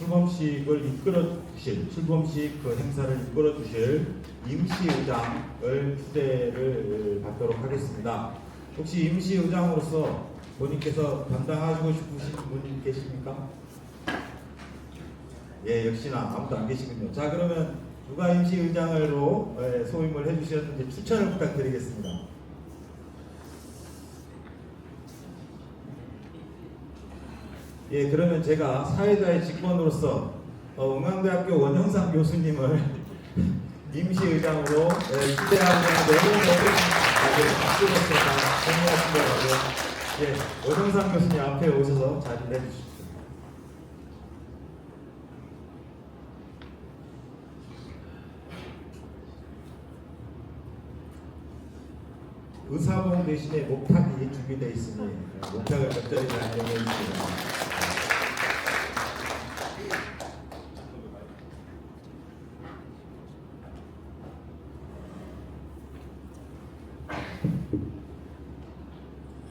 출범식을 이끌어 주실, 출범식 그 행사를 이끌어 주실 임시의장을 추대를 받도록 하겠습니다. 혹시 임시의장으로서 본인께서 담당하시고 싶으신 분이 계십니까? 예, 역시나 아무도 안 계시군요. 자, 그러면 누가 임시의장으로 소임을 해주셨는지 추천을 부탁드리겠습니다. 예, 그러면 제가 사회자의 직권으로서 웅강대학교 원영상 교수님을 임시의장으로 추대하는 내용을 박수로서 공유하시더라고요. 예, 원영상 교수님 앞에 오셔서 자리를 해주십시오. 의사봉 대신에 목탁이 준비되어 있으니 목탁을 적절히 잘 이용해 주시기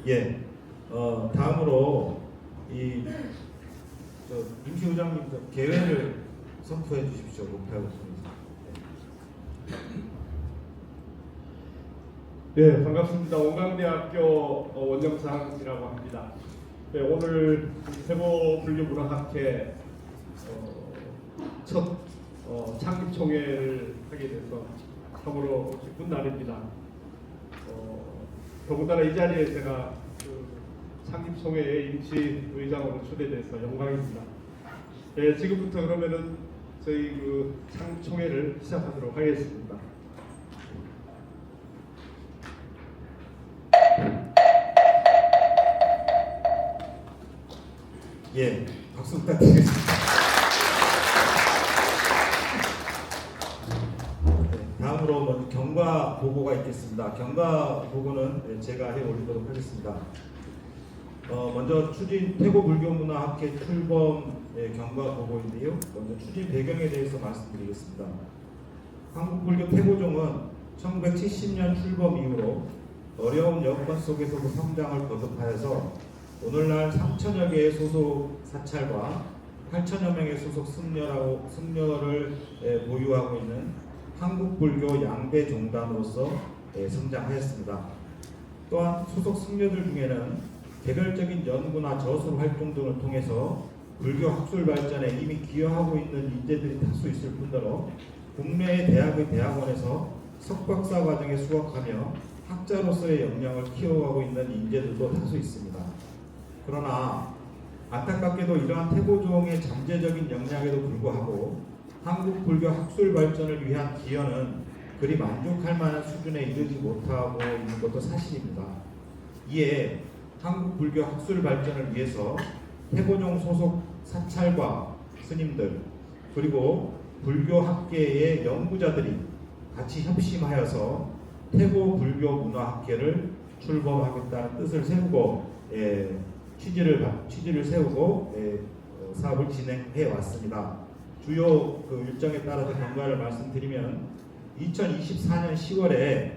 예, 다음으로 임시의장님 개회를 선포해 주십시오. 목탁을 통해서. 네, 반갑습니다. 원광대학교 원영상이라고 합니다. 네, 오늘 세보불교문화학회 첫 창립총회를 하게 돼서 참으로 기쁜 날입니다. 더군다나 이 자리에 제가 창립총회의 임시의장으로 초대돼서 영광입니다. 네, 지금부터 그러면은 저희 창립총회를 시작하도록 하겠습니다. 예, 박수 부탁드리겠습니다. 네, 다음으로 먼저 경과 보고가 있겠습니다. 경과 보고는 제가 해 올리도록 하겠습니다. 먼저 추진 태고불교문화학회 출범 경과 보고인데요. 먼저 추진 배경에 대해서 말씀드리겠습니다. 한국불교 태고종은 1970년 출범 이후로 어려운 여건 속에서도 성장을 거듭하여서 오늘날 3천여 개의 소속 사찰과 8천여 명의 소속 승려를 보유하고 있는 한국불교 양대종단으로서 성장하였습니다. 또한 소속 승려들 중에는 개별적인 연구나 저술 활동 등을 통해서 불교 학술 발전에 이미 기여하고 있는 인재들이 다수 있을 뿐더러 국내의 대학의 대학원에서 석박사 과정에 수학하며 학자로서의 역량을 키워가고 있는 인재들도 다수 있습니다. 그러나 안타깝게도 이러한 태고종의 잠재적인 역량에도 불구하고 한국 불교 학술 발전을 위한 기여는 그리 만족할 만한 수준에 이르지 못하고 있는 것도 사실입니다. 이에 한국 불교 학술 발전을 위해서 태고종 소속 사찰과 스님들 그리고 불교 학계의 연구자들이 같이 협심하여서 태고 불교 문화학회를 출범하겠다는 뜻을 세우고 취지를 세우고 사업을 진행해 왔습니다. 주요 일정에 따라서 경과를 말씀드리면 2024년 10월에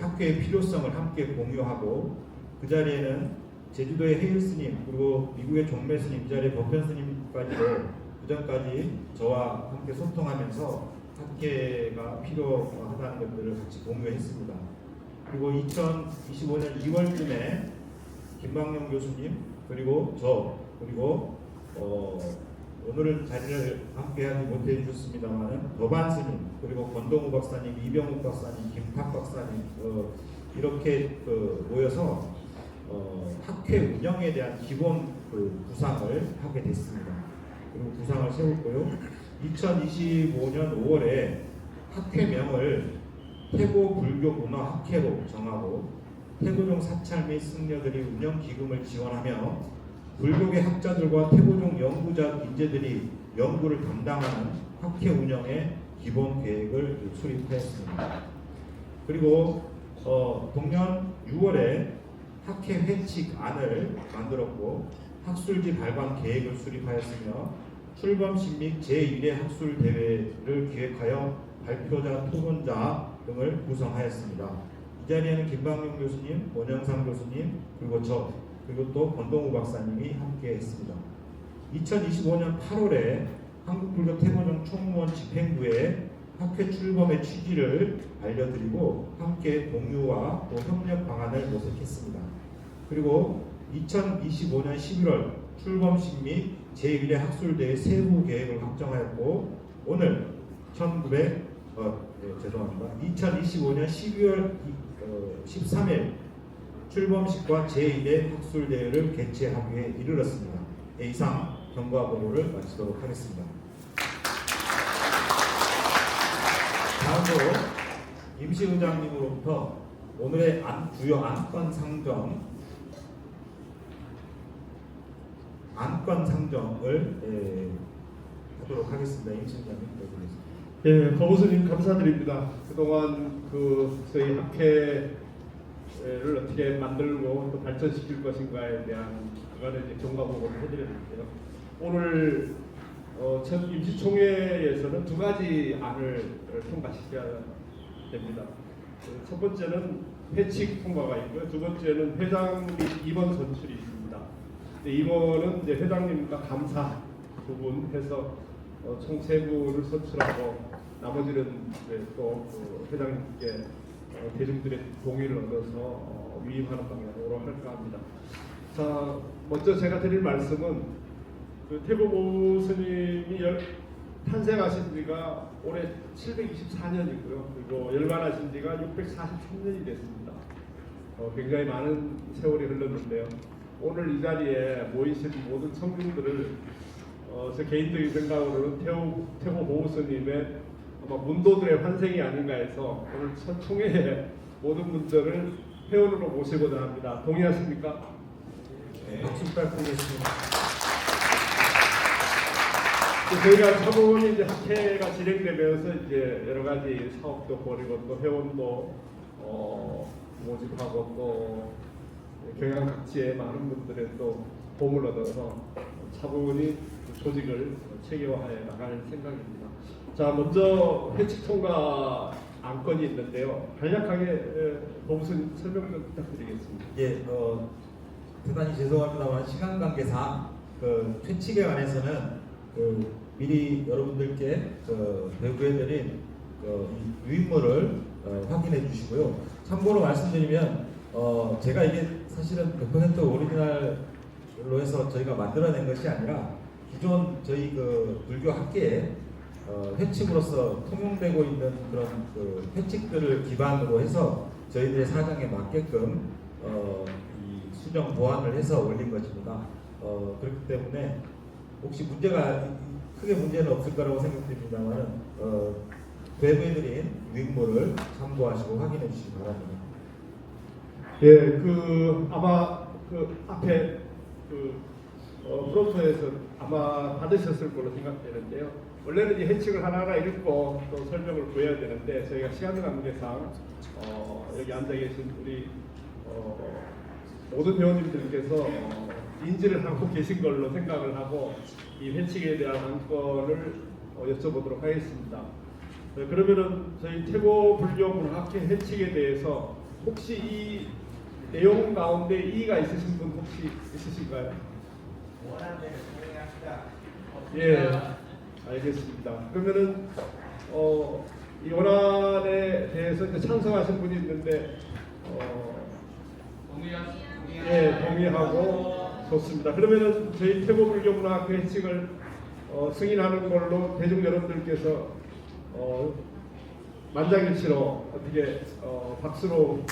학회의 필요성을 함께 공유하고 그 자리에는 제주도의 해일 스님 그리고 미국의 종매 스님 이 자리에 법현 스님까지도 그 전까지 저와 함께 소통하면서 학회가 필요하다는 것들을 같이 공유했습니다. 그리고 2025년 2월쯤에 김광영 교수님 그리고 저 그리고 오늘은 자리를 함께하지 못해 주셨습니다만은 더반 스님 그리고 권동우 박사님, 이병욱 박사님, 김탁 박사님 이렇게 모여서 학회 운영에 대한 기본 구상을 하게 됐습니다. 그리고 구상을 세웠고요. 2025년 5월에 학회명을 태고 불교 문화학회로 정하고 태고종 사찰 및 승려들이 운영 기금을 지원하며 불교계 학자들과 태고종 연구자 인재들이 연구를 담당하는 학회 운영의 기본 계획을 수립하였습니다. 그리고 동년 6월에 학회 회칙안을 만들었고 학술지 발간 계획을 수립하였으며 출범식 및 제1회 학술 대회를 기획하여 발표자, 토론자 등을 구성하였습니다. 이 자리에는 김광영 교수님, 원영상 교수님, 그리고 저, 그리고 또 권동우 박사님이 함께 했습니다. 2025년 8월에 한국불교 태고종 총무원 집행부에 학회 출범의 취지를 알려드리고 함께 공유와 또 협력 방안을 모색했습니다. 그리고 2025년 11월 출범식 및 제1회 학술대회 세부 계획을 확정하였고 오늘 2025년 12월 13일 출범식과 제1회 학술대회를 개최하기에 이르렀습니다. 이상 경과 보고를 마치도록 하겠습니다. 다음으로 임시의장님으로부터 오늘의 주요 안건 상정을 하도록 하겠습니다. 임시의장님 부탁드리겠습니다. 예, 법무스님 감사드립니다. 그동안 저희 학회를 어떻게 만들고 또 발전시킬 것인가에 대한 그간의 이제 경과 보고를 해드렸는데요. 오늘 첫 임시총회에서는 두 가지 안을 통과시켜야 됩니다. 첫 번째는 회칙 통과가 있고요. 두 번째는 회장 및 임원 선출이 있습니다. 임원은 이제 회장님과 감사 두 분 해서 총 세 분을 선출하고 나머지는 또 회장님께 대중들의 동의를 얻어서 위임하는 방향으로 할까 합니다. 자, 먼저 제가 드릴 말씀은 태고 스님이 탄생하신 지가 올해 724년이고요. 그리고 열반하신 지가 643년이 됐습니다. 굉장히 많은 세월이 흘렀는데요. 오늘 이 자리에 모이신 모든 청중들을 제 개인적인 생각으로는 태고 보우스님의 아마 문도들의 환생이 아닌가 해서 오늘 첫 총회에 모든 분들을 회원으로 모시고자 합니다. 동의하십니까? 네, 박수 부탁드리겠습니다. 저희가 차분히 이제 학회가 진행되면서 이제 여러 가지 사업도 벌이고 또 회원도 모집하고 또 경양각지의 많은 분들의 또 도움을 얻어서 차분히 조직을 체계화해 나갈 생각입니다. 자, 먼저 회칙 통과 안건이 있는데요. 간략하게 법무스님 설명 좀 부탁드리겠습니다. 예, 대단히 죄송합니다만 시간 관계상 회칙에 관해서는 미리 여러분들께 배부해드린 유인물을 확인해 주시고요. 참고로 말씀드리면 제가 이게 사실은 100% 오리지널로 해서 저희가 만들어낸 것이 아니라 기존 저희 불교 학계에 회칙으로서 통용되고 있는 그런 회칙들을 기반으로 해서 저희들의 사정에 맞게끔 이 수정 보완을 해서 올린 것입니다. 그렇기 때문에 혹시 크게 문제는 없을 거라고 생각됩니다만은 배부해드린 유인물을 참고하시고 확인해 주시기 바랍니다. 예, 아마 앞에 프론트에서 아마 받으셨을 걸로 생각되는데요. 원래는 이 해칙을 하나하나 읽고 또 설명을 보여야 되는데 저희가 시간 관계상 여기 앉아 계신 우리 모든 회원님들께서 인지를 하고 계신 걸로 생각을 하고 이 회칙에 대한 안건을 여쭤보도록 하겠습니다. 그러면은 저희 태고 불교문학회 회칙에 대해서 혹시 이 내용 가운데 이의가 있으신 분 혹시 있으신가요? 예, 알겠습니다. 그러면은 이 원안에 대해서 이제 찬성하신 분이 있는데 동의하고 좋습니다. 그러면은 저희 태고 불교문학회 회칙을 승인하는 걸로 대중 여러분들께서 만장일치로 어떻게 박수로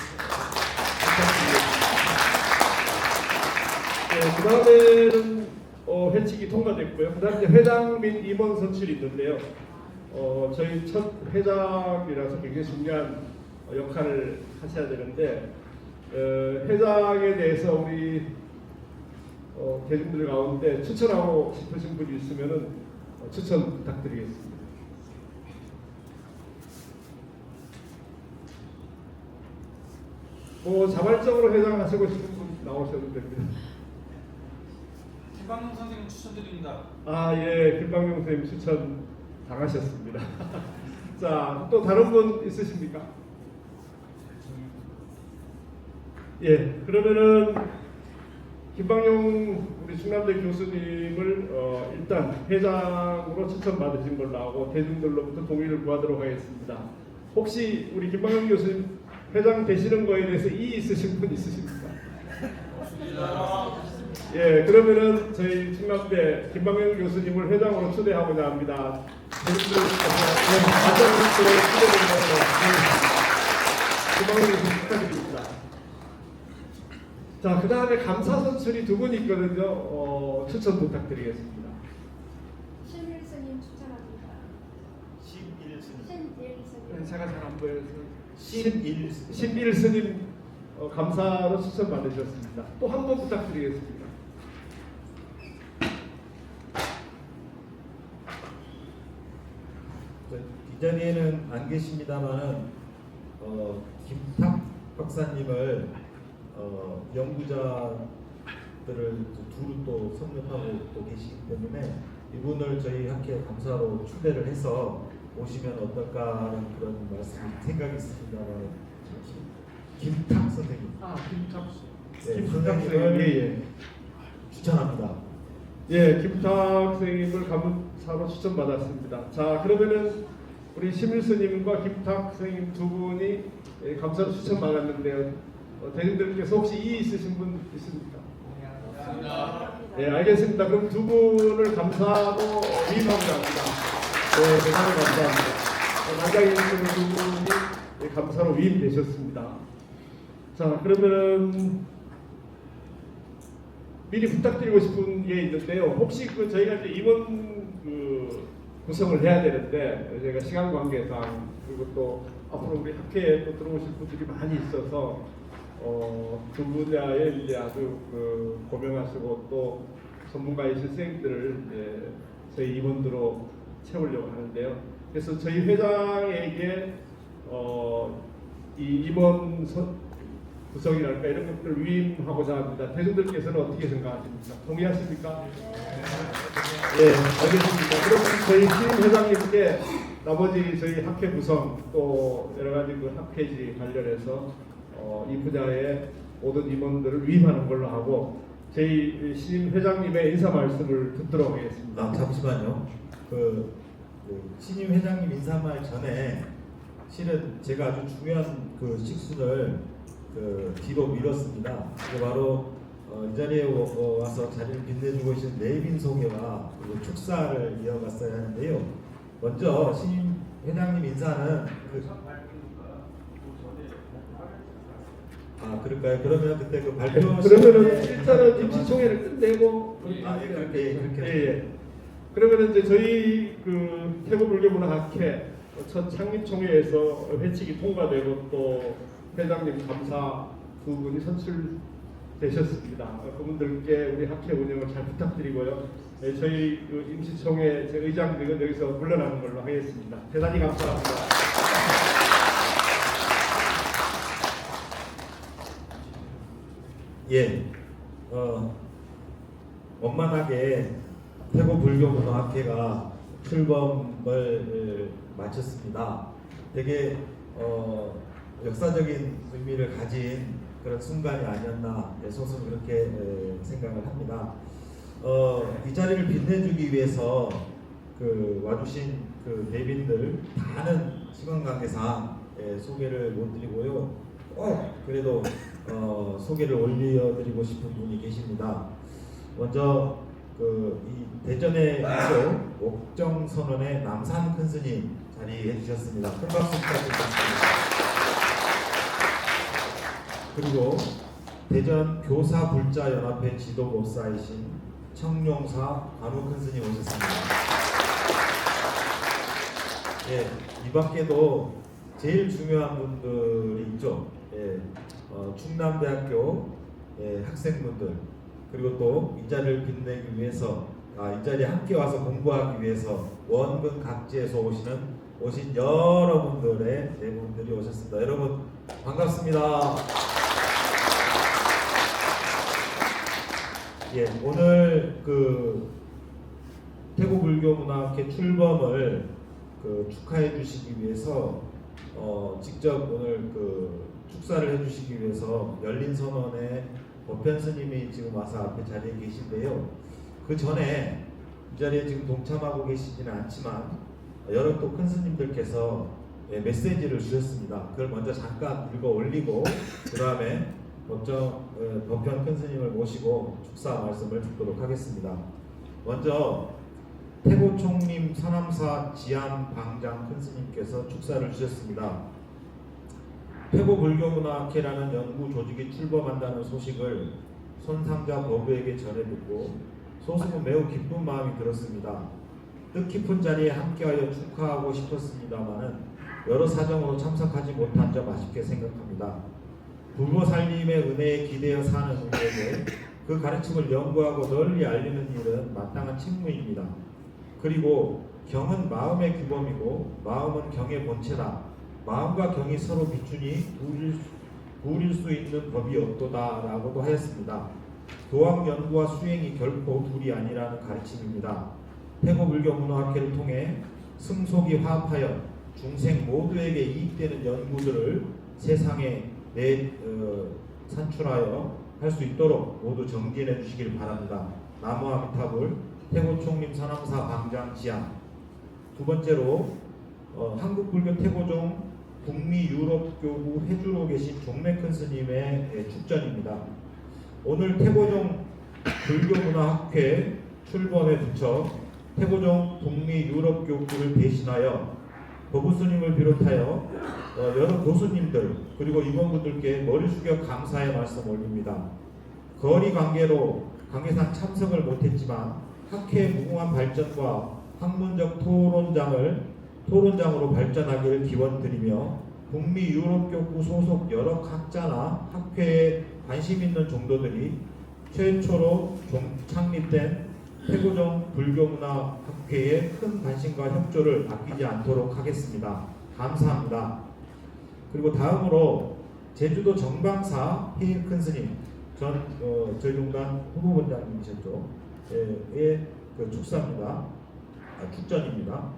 그 다음에는 회칙이 통과됐고요. 그 다음에 회장 및 임원 선출이 있는데요. 저희 첫 회장이라서 굉장히 중요한 역할을 하셔야 되는데 회장에 대해서 우리 대중들 가운데 추천하고 싶으신 분이 있으면은 추천 부탁드리겠습니다. 자발적으로 회장하시고 싶은 분 나오셔도 됩니다. 김방용 선생님 추천드립니다. 예, 김방용 선생님 추천 당하셨습니다. 자, 또 다른 분 있으십니까? 예, 그러면은 김방용 우리 충남대 교수님을 일단 회장으로 추천받으신 걸로 하고 대중들로부터 동의를 구하도록 하겠습니다. 혹시 우리 김방현 교수님 회장 되시는 거에 대해서 이의 있으신 분 있으십니까? 예, 그러면은 저희 충남대 김방현 교수님을 회장으로 초대하고자 합니다. 대중들 김방현 교수님 축하드립니다. 자, 그 다음에 감사 선출이 두 분 있거든요. 추천 부탁드리겠습니다. 신일 스님 추천합니다. 신일 스님. 신일 스님. 제가 잘 안 보여서 신일 스님. 신일 스님 감사로 추천받으셨습니다. 또 한 번 부탁드리겠습니다. 이 자리에는 안 계십니다만은 김탁 박사님을 연구자들을 두루 또 섭렵하고 또 계시기 때문에 이분을 저희 학회 감사로 초대를 해서 오시면 어떨까라는 그런 생각이 있습니다만 김탁 선생님. 김탁수. 네, 김탁 선생님을 선생님. 예. 추천합니다. 예, 김탁 선생님을 감사로 추천받았습니다. 자, 그러면은 우리 심일 스님과 김탁 선생님 두 분이 감사로 추천받았는데요. 대중들께서 혹시 이의 있으신 분 있습니까? 네, 알겠습니다. 그럼 두 분을 감사로 위임하고자 합니다. 네, 대단히 감사합니다. 남자인 두 분이 감사로 위임되셨습니다. 자, 그러면은 미리 부탁드리고 싶은 게 있는데요. 혹시 저희가 이제 임원 구성을 해야 되는데 저희가 시간 관계상 그리고 또 앞으로 우리 학회에 또 들어오실 분들이 많이 있어서 두 분야에 이제 아주 고명하시고 또 전문가이신 선생님들을 이제 저희 임원으로 채우려고 하는데요. 그래서 저희 회장에게 이 임원 구성이랄까 이런 것들을 위임하고자 합니다. 대중들께서는 어떻게 생각하십니까? 동의하십니까? 네, 알겠습니다. 그럼 저희 신임 회장님께 나머지 저희 학회 구성 또 여러 가지 학회지 관련해서 이 분야의 모든 임원들을 위임하는 걸로 하고 저희 신임 회장님의 인사 말씀을 듣도록 하겠습니다. 잠시만요. 그 신임 회장님 인사말 전에 실은 제가 아주 중요한 식순을 뒤로 미뤘습니다. 그게 바로 이 자리에 와서 자리를 빛내주고 계신 내빈 소개와 그리고 축사를 이어갔어야 하는데요. 먼저 신임 회장님 인사는 그럴까요? 그러면 그때 발표 그러면은 일단은 임시총회를 끝내고 그렇게 예. 그러면은 이제 저희 태국불교문화학회 첫 창립총회에서 회칙이 통과되고 또 회장님 감사 두 분이 선출되셨습니다. 그분들께 우리 학회 운영을 잘 부탁드리고요. 네, 저희 임시총회 제 의장님은 여기서 물러나는 걸로 하겠습니다. 대단히 감사합니다. 예, 원만하게 태국불교문화학회가 출범을 마쳤습니다. 되게 역사적인 의미를 가진 그런 순간이 아니었나 소선 그렇게 생각을 합니다. 이 자리를 빛내주기 위해서 와주신 대빈들 다는 시간 관계상 소개를 못 드리고요. 그래도 소개를 올려드리고 싶은 분이 계십니다. 먼저 이 대전에 있죠 옥정선원의 남산 큰 스님 자리해 주셨습니다. 큰 박수 부탁드립니다. 그리고 대전 교사불자연합회 지도목사이신 청룡사 관우 큰 스님 오셨습니다. 예, 이 밖에도 제일 중요한 분들이 있죠. 예, 충남대학교 학생분들 그리고 또 이 자리를 빛내기 위해서 이 자리에 함께 와서 공부하기 위해서 원근 각지에서 오신 여러분들의 분들이 오셨습니다. 여러분 반갑습니다. 예, 오늘 태국불교문화학회 출범을 축하해 주시기 위해서 직접 오늘 축사를 해주시기 위해서 열린 선언에 법현 스님이 지금 와서 앞에 자리에 계신데요. 그 전에 이 자리에 지금 동참하고 계시지는 않지만 여러 또 큰 스님들께서 메시지를 주셨습니다. 그걸 먼저 잠깐 읽어 올리고 그 다음에 법현 큰 스님을 모시고 축사 말씀을 듣도록 하겠습니다. 먼저 태고총림 서남사 지암 방장 큰 스님께서 축사를 주셨습니다. 태고불교문화학회라는 연구 조직이 출범한다는 소식을 손상자 법부에게 전해 듣고 소수는 매우 기쁜 마음이 들었습니다. 뜻깊은 자리에 함께하여 축하하고 싶었습니다마는 여러 사정으로 참석하지 못한 점 아쉽게 생각합니다. 불교 살림의 은혜에 기대어 사는 우리에게 그 가르침을 연구하고 널리 알리는 일은 마땅한 책무입니다. 그리고 경은 마음의 규범이고 마음은 경의 본체다. 마음과 경이 서로 비추니 둘일 수 있는 법이 없도다 라고도 하였습니다. 교학 연구와 수행이 결코 둘이 아니라는 가르침입니다. 태고불교문화학회를 통해 승속이 화합하여 중생 모두에게 이익되는 연구들을 세상에 산출하여 할 수 있도록 모두 정진해 주시길 바랍니다. 나무아미타불 태고총림 서남사 방장 지암. 두 번째로 한국불교 태고종 북미유럽교구 회주로 계신 종래큰 스님의 축전입니다. 오늘 태고종 불교문화학회 출범에 붙여 태고종 북미유럽교구를 대신하여 법우스님을 비롯하여 여러 교수님들 그리고 임원분들께 머리 숙여 감사의 말씀 올립니다. 거리 관계로 강해상 참석을 못했지만 학회의 무궁한 발전과 학문적 토론장으로 발전하기를 기원드리며 북미 유럽교구 소속 여러 학자나 학회에 관심 있는 종도들이 최초로 창립된 태고종 불교문화학회에 큰 관심과 협조를 아끼지 않도록 하겠습니다. 감사합니다. 그리고 다음으로 제주도 정방사 해일 큰 스님 저희 종단 후보본장님이셨죠. 예, 그 축사입니다. 축전입니다.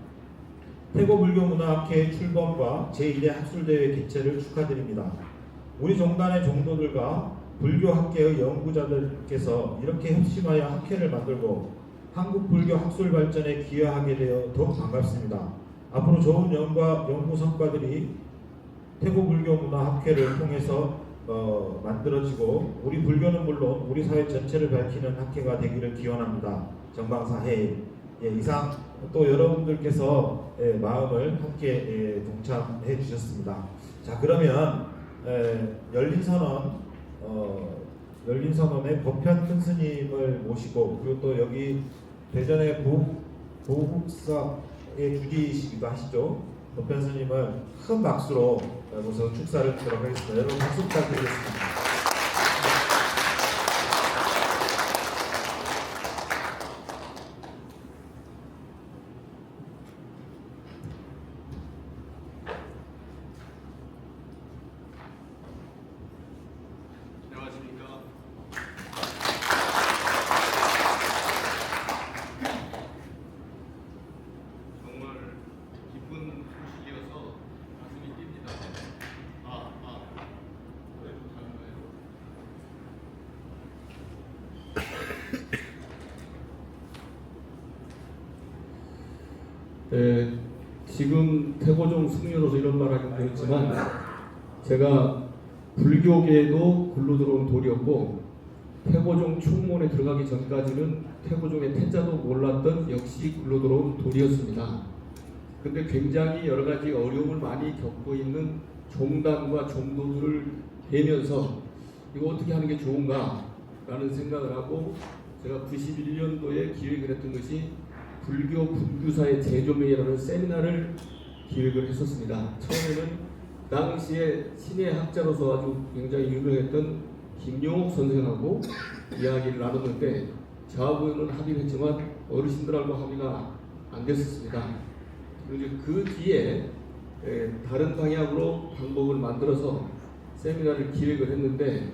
태고불교문화학회 출범과 제1회 학술대회 개최를 축하드립니다. 우리 종단의 종도들과 불교학계의 연구자들께서 이렇게 협심하여 학회를 만들고 한국불교 학술 발전에 기여하게 되어 더욱 반갑습니다. 앞으로 좋은 연구 성과들이 태고불교문화학회를 통해서 만들어지고 우리 불교는 물론 우리 사회 전체를 밝히는 학회가 되기를 기원합니다. 정방사회 이상 또 여러분들께서 마음을 함께 동참해 주셨습니다. 자, 그러면 열린선언의 법현 큰 스님을 모시고 그리고 또 여기 대전의 보국사의 주지이시기도 하시죠. 법현 스님을 큰 박수로 모셔서 축사를 드리도록 하겠습니다. 여러분 박수 부탁드리겠습니다. 안녕하십니까. 정말 기쁜 소식이어서 가슴이 뜁니다. 왜 가는 거예요? 지금 태고종 승려로서 이런 말하기 그렇지만 제가 불교계에도 굴러 들어온 돌이었고 태고종 충문에 들어가기 전까지는 태고종의 태자도 몰랐던 역시 굴러 들어온 돌이었습니다. 근데 굉장히 여러 가지 어려움을 많이 겪고 있는 종단과 종도들을 뵈면서 이거 어떻게 하는 게 좋은가 라는 생각을 하고 제가 91년도에 기획을 했던 것이 불교 분규사의 재조명이라는 세미나를 기획을 했었습니다. 처음에는 당시에 신의 학자로서 아주 굉장히 유명했던 김용옥 선생하고 이야기를 나눴는데 저하고는 합의를 했지만 어르신들하고 합의가 안 됐었습니다. 그리고 그 뒤에 다른 방향으로 방법을 만들어서 세미나를 기획을 했는데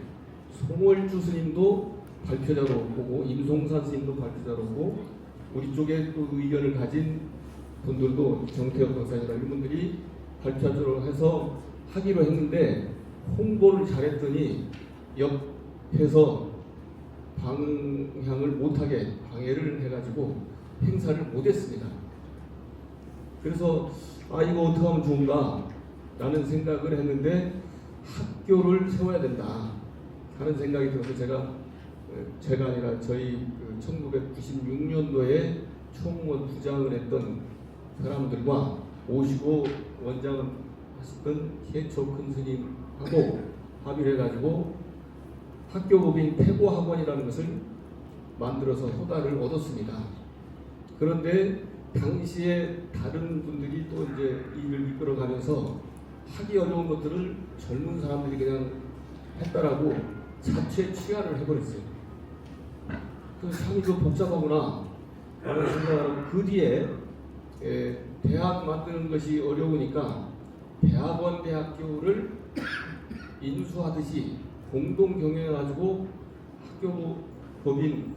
송월주 스님도 발표자로 오고 임송산 스님도 발표자로 오고 우리 쪽에 또 의견을 가진 분들도 정태혁 박사님이나 이런 분들이 발표자로 해서 하기로 했는데 홍보를 잘했더니 옆 해서 방향을 못하게 방해를 해가지고 행사를 못했습니다. 그래서 이거 어떻게 하면 좋은가 라는 생각을 했는데 학교를 세워야 된다 하는 생각이 들어서 제가 아니라 저희 1996년도에 총무원 부장을 했던 사람들과 모시고 원장을 하셨던 해초 큰 스님하고 합의를 해가지고 학교법인 태고학원이라는 것을 만들어서 허가를 얻었습니다. 그런데 당시에 다른 분들이 또 이제 일을 이끌어가면서 하기 어려운 것들을 젊은 사람들이 그냥 했다라고 자체 취하를 해버렸어요. 그래서 참 이거 복잡하구나 라는 생각을 하고 그 뒤에 대학 만드는 것이 어려우니까 대학원 대학교를 인수하듯이 공동 경영해가지고 학교법인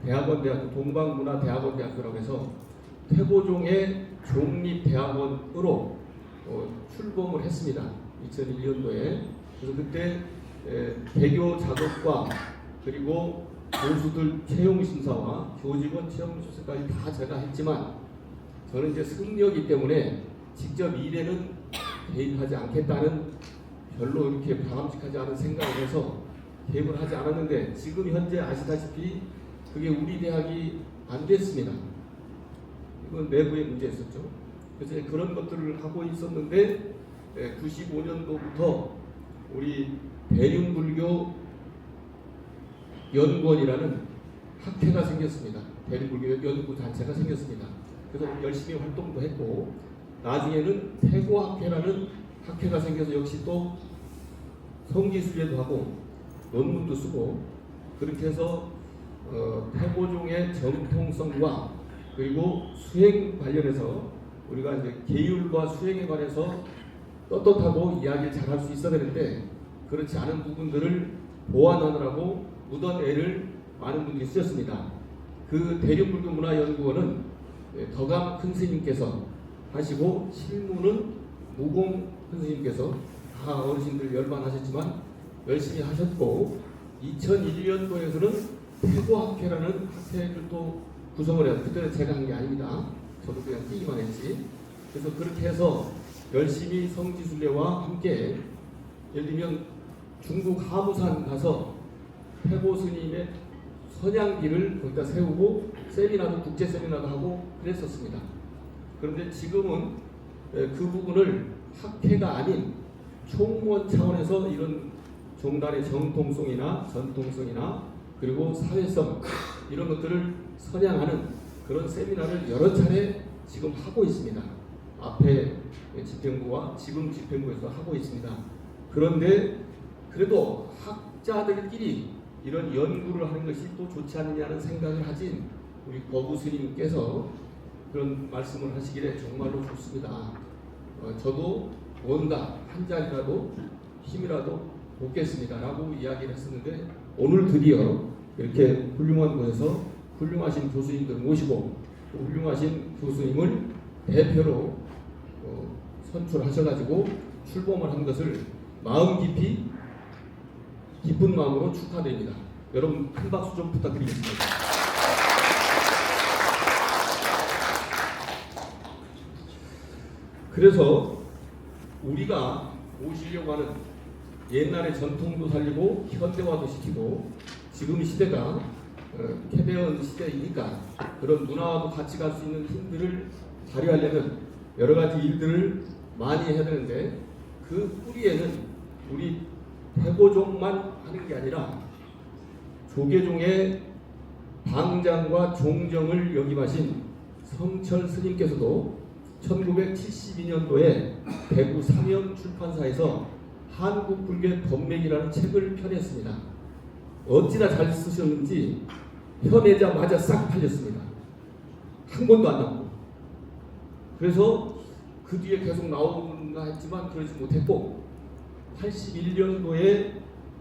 대학원 대학교 동방문화 대학원 대학교라고 해서 태고종의 종립대학원으로 출범을 했습니다. 2001년도에. 그래서 그때 개교 작업과 그리고 교수들 채용 심사와 교직원 채용 심사까지 다 제가 했지만 저는 이제 승려이기 때문에 직접 일에는 개입하지 않겠다는 별로 이렇게 바람직하지 않은 생각을 해서 개입을 하지 않았는데 지금 현재 아시다시피 그게 우리 대학이 안 됐습니다. 이건 내부의 문제였었죠. 그래서 그런 것들을 하고 있었는데 95년도부터 우리 대륜불교 연구원이라는 학회가 생겼습니다. 대륜불교 연구 단체가 생겼습니다. 그래서 열심히 활동도 했고 나중에는 태고학회라는 학회가 생겨서 역시 또 성지순례도 하고 논문도 쓰고 그렇게 해서 태고종의 정통성과 그리고 수행 관련해서 우리가 이제 계율과 수행에 관해서 떳떳하고 이야기를 잘할 수 있어야 되는데 그렇지 않은 부분들을 보완하느라고 무던 애를 많은 분들이 쓰셨습니다. 그 대륜불교문화연구원은 덕암 큰 스님께서 하시고 실무는 무공 큰 스님께서 다 어르신들 열반하셨지만 열심히 하셨고 2001년도에서는 태고학회라는 학회를 또 구성을 해요. 그때는 제가 한 게 아닙니다. 저도 그냥 뛰기만 했지. 그래서 그렇게 해서 열심히 성지순례와 함께 예를 들면 중국 하무산 가서 태고 스님의 선양기를 거기다 세우고 세미나도 국제 세미나도 하고 그랬었습니다. 그런데 지금은 그 부분을 학회가 아닌 총무원 차원에서 이런 종단의 정통성이나 전통성이나 그리고 사회성 이런 것들을 선양하는 그런 세미나를 여러 차례 지금 하고 있습니다. 앞에 집행부와 지금 집행부에서 하고 있습니다. 그런데 그래도 학자들끼리 이런 연구를 하는 것이 또 좋지 않느냐는 생각을 하진 우리 거부 스님께서 그런 말씀을 하시길래 정말로 좋습니다. 저도 뭔가 한 자리라도 힘이라도 돕겠습니다라고 이야기를 했었는데 오늘 드디어 이렇게 훌륭한 곳에서 훌륭하신 교수님들 모시고 또 훌륭하신 교수님을 대표로 선출하셔가지고 출범을 한 것을 마음 깊이 기쁜 마음으로 축하드립니다. 여러분 큰 박수 좀 부탁드리겠습니다. 그래서 우리가 모시려고 하는 옛날의 전통도 살리고 현대화도 시키고 지금 시대가 캐대언 시대이니까 그런 문화와도 같이 갈 수 있는 힘들을 발휘하려면 여러 가지 일들을 많이 해야 되는데 그 뿌리에는 우리 태고종만 하는 게 아니라 조계종의 방장과 종정을 역임하신 성철 스님께서도 1972년도에 대구 삼영 출판사에서 한국불교의 법맥이라는 책을 펴냈습니다. 어찌나 잘 쓰셨는지 펴내자마자 싹 팔렸습니다. 한 번도 안 남고. 그래서 그 뒤에 계속 나오는가 했지만 그러지 못했고 81년도에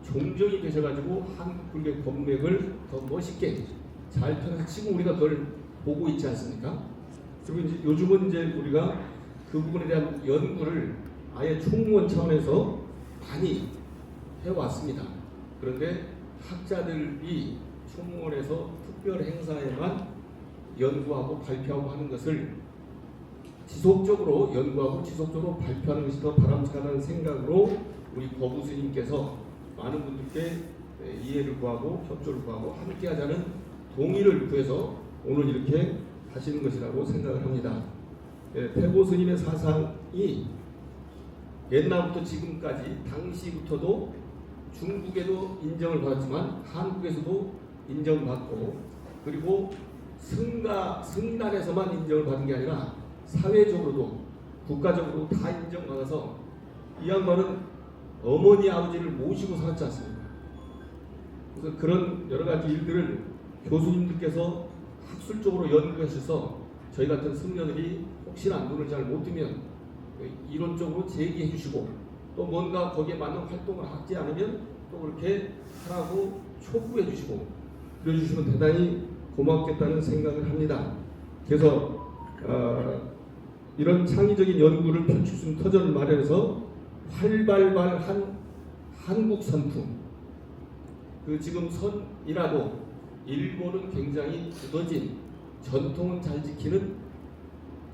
종정이 되셔가지고 한국불교의 법맥을 더 멋있게 잘 펴내서 지금 우리가 그걸 보고 있지 않습니까? 그리고 이제 요즘은 이제 우리가 그 부분에 대한 연구를 아예 총무원 차원에서 많이 해왔습니다. 그런데 학자들이 총무원에서 특별 행사에만 연구하고 발표하고 하는 것을 지속적으로 연구하고 지속적으로 발표하는 것이 더 바람직하다는 생각으로 우리 거부 스님께서 많은 분들께 이해를 구하고 협조를 구하고 함께하자는 동의를 구해서 오늘 이렇게 하시는 것이라고 생각을 합니다. 태고 스님의 사상이 옛날부터 지금까지 당시부터도 중국에도 인정을 받았지만 한국에서도 인정받고 그리고 승단에서만 인정을 받은 게 아니라 사회적으로도 국가적으로도 다 인정받아서 이 양반은 어머니 아버지를 모시고 살았지 않습니까? 그래서 그런 여러 가지 일들을 교수님들께서 학술적으로 연구하셔서 저희 같은 승려들이 혹시나 눈을 잘 못 뜨면 이론적으로 제기해 주시고 또 뭔가 거기에 맞는 활동을 하지 않으면 또 그렇게 하라고 촉구해 주시고 그래 주시면 대단히 고맙겠다는 생각을 합니다. 그래서 이런 창의적인 연구를 펼칠 수 있는 터전을 마련해서 활발한 한국 선풍 그 지금 선이라도 일본은 굉장히 굳어진 전통은 잘 지키는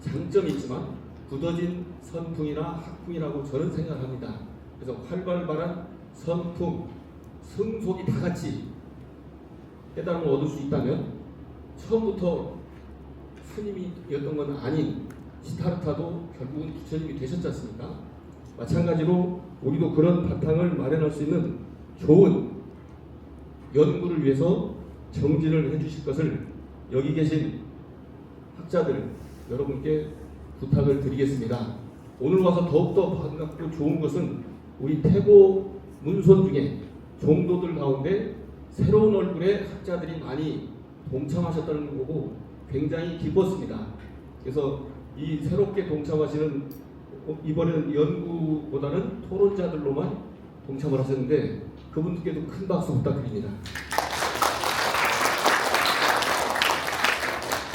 장점이 있지만 굳어진 선풍이나 학풍이라고 저는 생각합니다. 그래서 활발한 선풍, 승속이 다 같이 깨달음을 얻을 수 있다면 처음부터 스님이었던 건 아닌 시타르타도 결국은 부처님이 되셨지 않습니까? 마찬가지로 우리도 그런 바탕을 마련할 수 있는 좋은 연구를 위해서 정진을 해주실 것을 여기 계신 학자들 여러분께 부탁을 드리겠습니다. 오늘 와서 더욱더 반갑고 좋은 것은 우리 태고 문손 중에 종도들 가운데 새로운 얼굴의 학자들이 많이 동참하셨다는 거고 굉장히 기뻤습니다. 그래서 이 새롭게 동참하시는 이번에는 연구보다는 토론자들로만 동참을 하셨는데 그분들께도 큰 박수 부탁드립니다.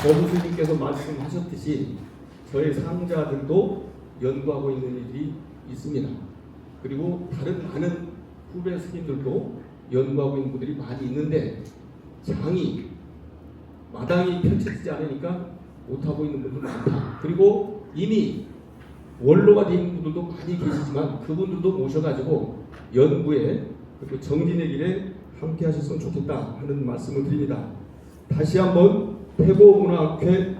거부스님께서 말씀하셨듯이 저희 상자들도 연구하고 있는 일이 있습니다. 그리고 다른 많은 후배 스님들도 연구하고 있는 분들이 많이 있는데 마당이 펼쳐지지 않으니까 못하고 있는 분들 많다. 그리고 이미 원로가 되어 있는 분들도 많이 계시지만 그분들도 모셔가지고 연구에 그리고 정진의 길에 함께 하셨으면 좋겠다 하는 말씀을 드립니다. 다시 한번 태고문화학회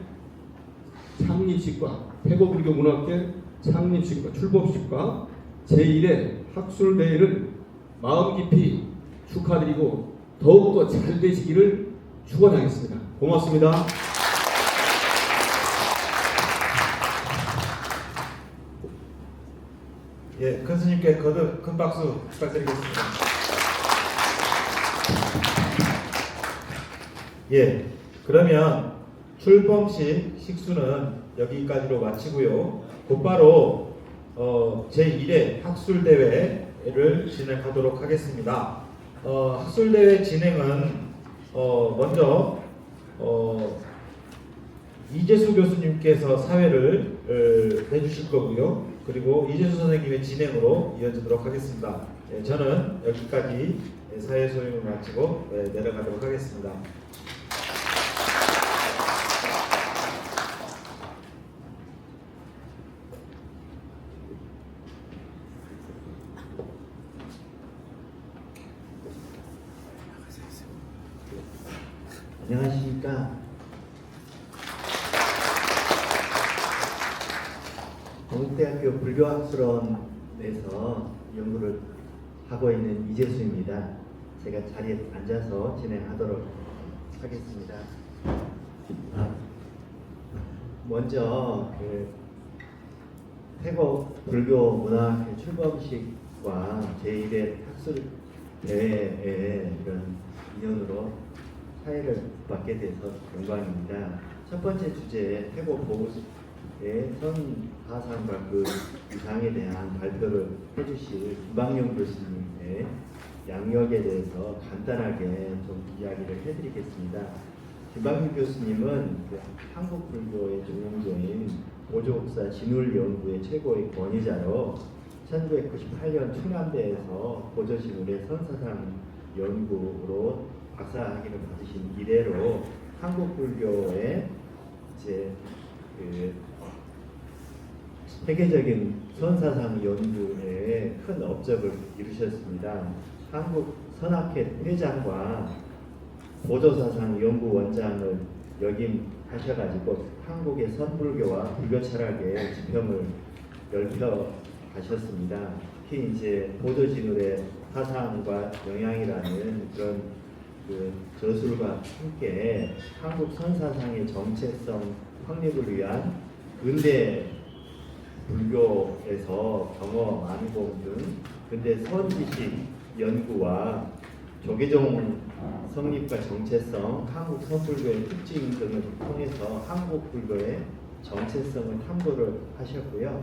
창립식과 태고불교문화학회 창립식과 출범식과 제1회 학술대회를 마음 깊이 축하드리고 더욱더 잘 되시기를 축원하겠습니다. 고맙습니다. 예, 큰 스님께 거듭 큰 박수 부탁드리겠습니다. 예, 그러면 출범식 식수는 여기까지로 마치고요. 곧바로 제1회 학술대회를 진행하도록 하겠습니다. 학술대회 진행은 먼저 이재수 교수님께서 사회를 해주실 거고요. 그리고 이재수 선생님의 진행으로 이어지도록 하겠습니다. 저는 여기까지 사회 소임을 마치고 내려가도록 하겠습니다. 안녕하십니까. 동국대학교 불교학술원에서 연구를 하고 있는 이재수입니다. 제가 자리에 앉아서 진행하도록 하겠습니다. 먼저 태국 불교문화학회 출범식과 제1회 학술대회에 이런 인연으로 사회를 받게 돼서 영광입니다. 첫 번째 주제 태국 보고의 선사상과 그 이상에 대한 발표를 해주실 김방용 교수님의 양력에 대해서 간단하게 좀 이야기를 해드리겠습니다. 김방용 교수님은 한국 불교의 종용조인 보조국사 진울연구의 최고의 권위자로 1998년 충남대에서 보조진울의 선사상 연구로 박사학위를 받으신 이래로 한국 불교의 이제 그 세계적인 선사상 연구에 큰 업적을 이루셨습니다. 한국 선학회 회장과 보조사상 연구원장을 역임하셔가지고 한국의 선불교와 불교 철학의 지평을 넓혀 가셨습니다. 특히 이제 보조진울의 사상과 영향이라는 그런 그 저술과 함께 한국 선사상의 정체성 확립을 위한 근대 불교에서 경어 만공 등 근대 선지식 연구와 조계종 성립과 정체성, 한국 선불교의 특징 등을 통해서 한국 불교의 정체성을 탐구를 하셨고요.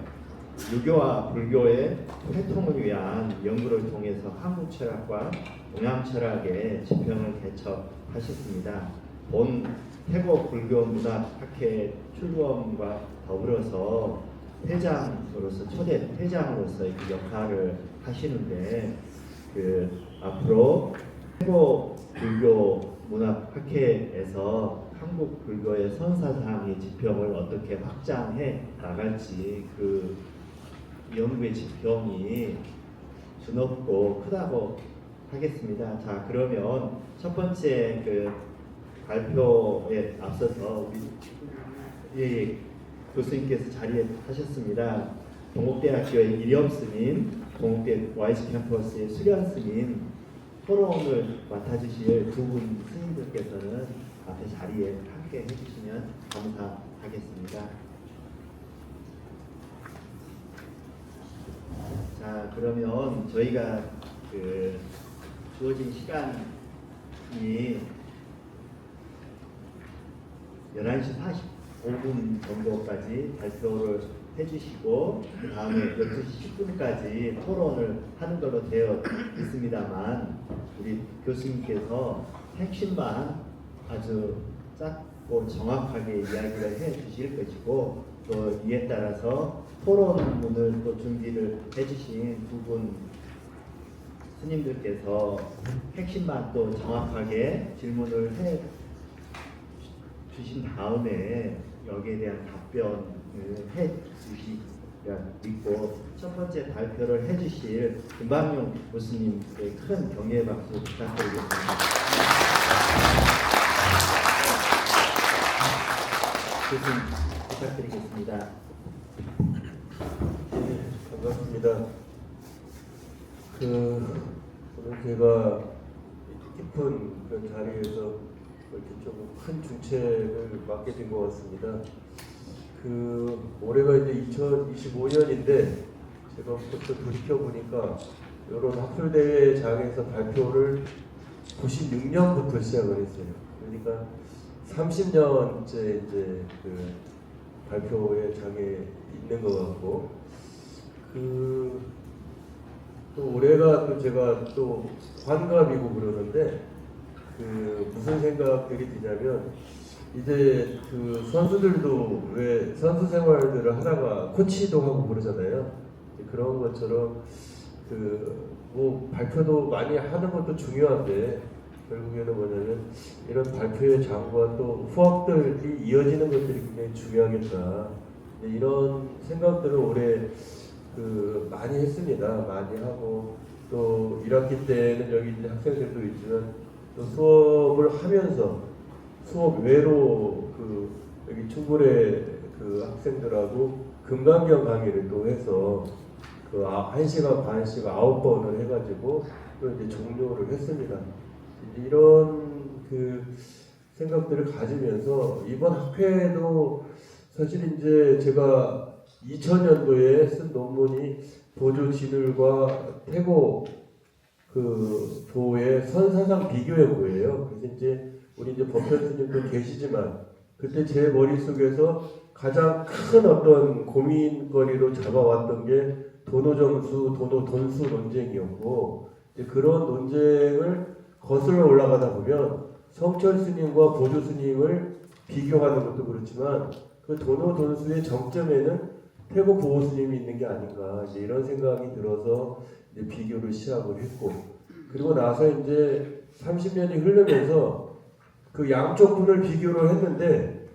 유교와 불교의 회통을 위한 연구를 통해서 한국 철학과 동양 철학의 지평을 개척하셨습니다. 본 태국 불교 문학학회 출범과 더불어서 회장으로서 초대 회장으로서 그 역할을 하시는데 앞으로 태국 불교 문학학회에서 한국 불교의 선사상의 지평을 어떻게 확장해 나갈지 그 연구의 지평이 주높고 크다고 하겠습니다. 자, 그러면 첫 번째 그 발표에 앞서서 우리 교수님께서 자리에 하셨습니다. 동국대학교의 이렴 스님, 동국대 YC 캠퍼스의 수련 스님 토론을 맡아주실 두 분 스님들께서는 앞에 자리에 함께 해주시면 감사하겠습니다. 자, 그러면 저희가 그 주어진 시간이 11시 45분 정도까지 발표를 해주시고 그 다음에 12시 10분까지 토론을 하는 걸로 되어 있습니다만 우리 교수님께서 핵심만 아주 짧고 정확하게 이야기를 해 주실 것이고 또 이에 따라서 토론문을 또 준비를 해주신 두 분 스님들께서 핵심만 또 정확하게 질문을 해 주신 다음에 여기에 대한 답변을 해 주시리라 믿고 첫 번째 발표를 해 주실 김방용 교수님께 큰 격려의 박수 부탁드리겠습니다. 교수님 부탁드리겠습니다. 반갑습니다. 오늘 제가 깊은 그런 자리에서 이렇게 조금 큰 중책을 맡게 된 것 같습니다. 올해가 이제 2025년인데 제가 그때 돌이켜 보니까 이런 학술대회장에서 발표를 96년부터 시작을 했어요. 그러니까 30년째 이제 발표회 장에 있는 것 같고 또 올해가 또 제가 또 환갑이고 그러는데 무슨 생각들이 드냐면 이제 선수들도 왜 선수 생활들을 하다가 코치도 하고 그러잖아요. 그런 것처럼 뭐 발표도 많이 하는 것도 중요한데 결국에는 뭐냐면 이런 발표의 장과 또 후학들이 이어지는 것들이 굉장히 중요하겠다. 이런 생각들을 올해 많이 했습니다. 많이 하고 또 1학기 때는 여기 이제 학생들도 있지만 또 수업을 하면서 수업 외로 여기 충북의 학생들하고 금강경 강의를 또 해서 1시간 반씩 9번을 해가지고 또 이제 종료를 했습니다. 이런 생각들을 가지면서 이번 학회도 사실 이제 제가 2000년도에 쓴 논문이 보조진울과 태고 도의 선사상 비교 연구예요. 그래서 이제 우리 이제 법현 스님도 계시지만 그때 제 머릿속에서 가장 큰 어떤 고민거리로 잡아왔던 게 도노점수, 도노돈수 논쟁이었고 이제 그런 논쟁을 거슬러 올라가다 보면 성철 스님과 보조 스님을 비교하는 것도 그렇지만 그 도노돈수의 정점에는 태고 보호 스님이 있는 게 아닌가 이제 이런 생각이 들어서 이제 비교를 시작을 했고 그리고 나서 이제 30년이 흐르면서 그 양쪽 분을 비교를 했는데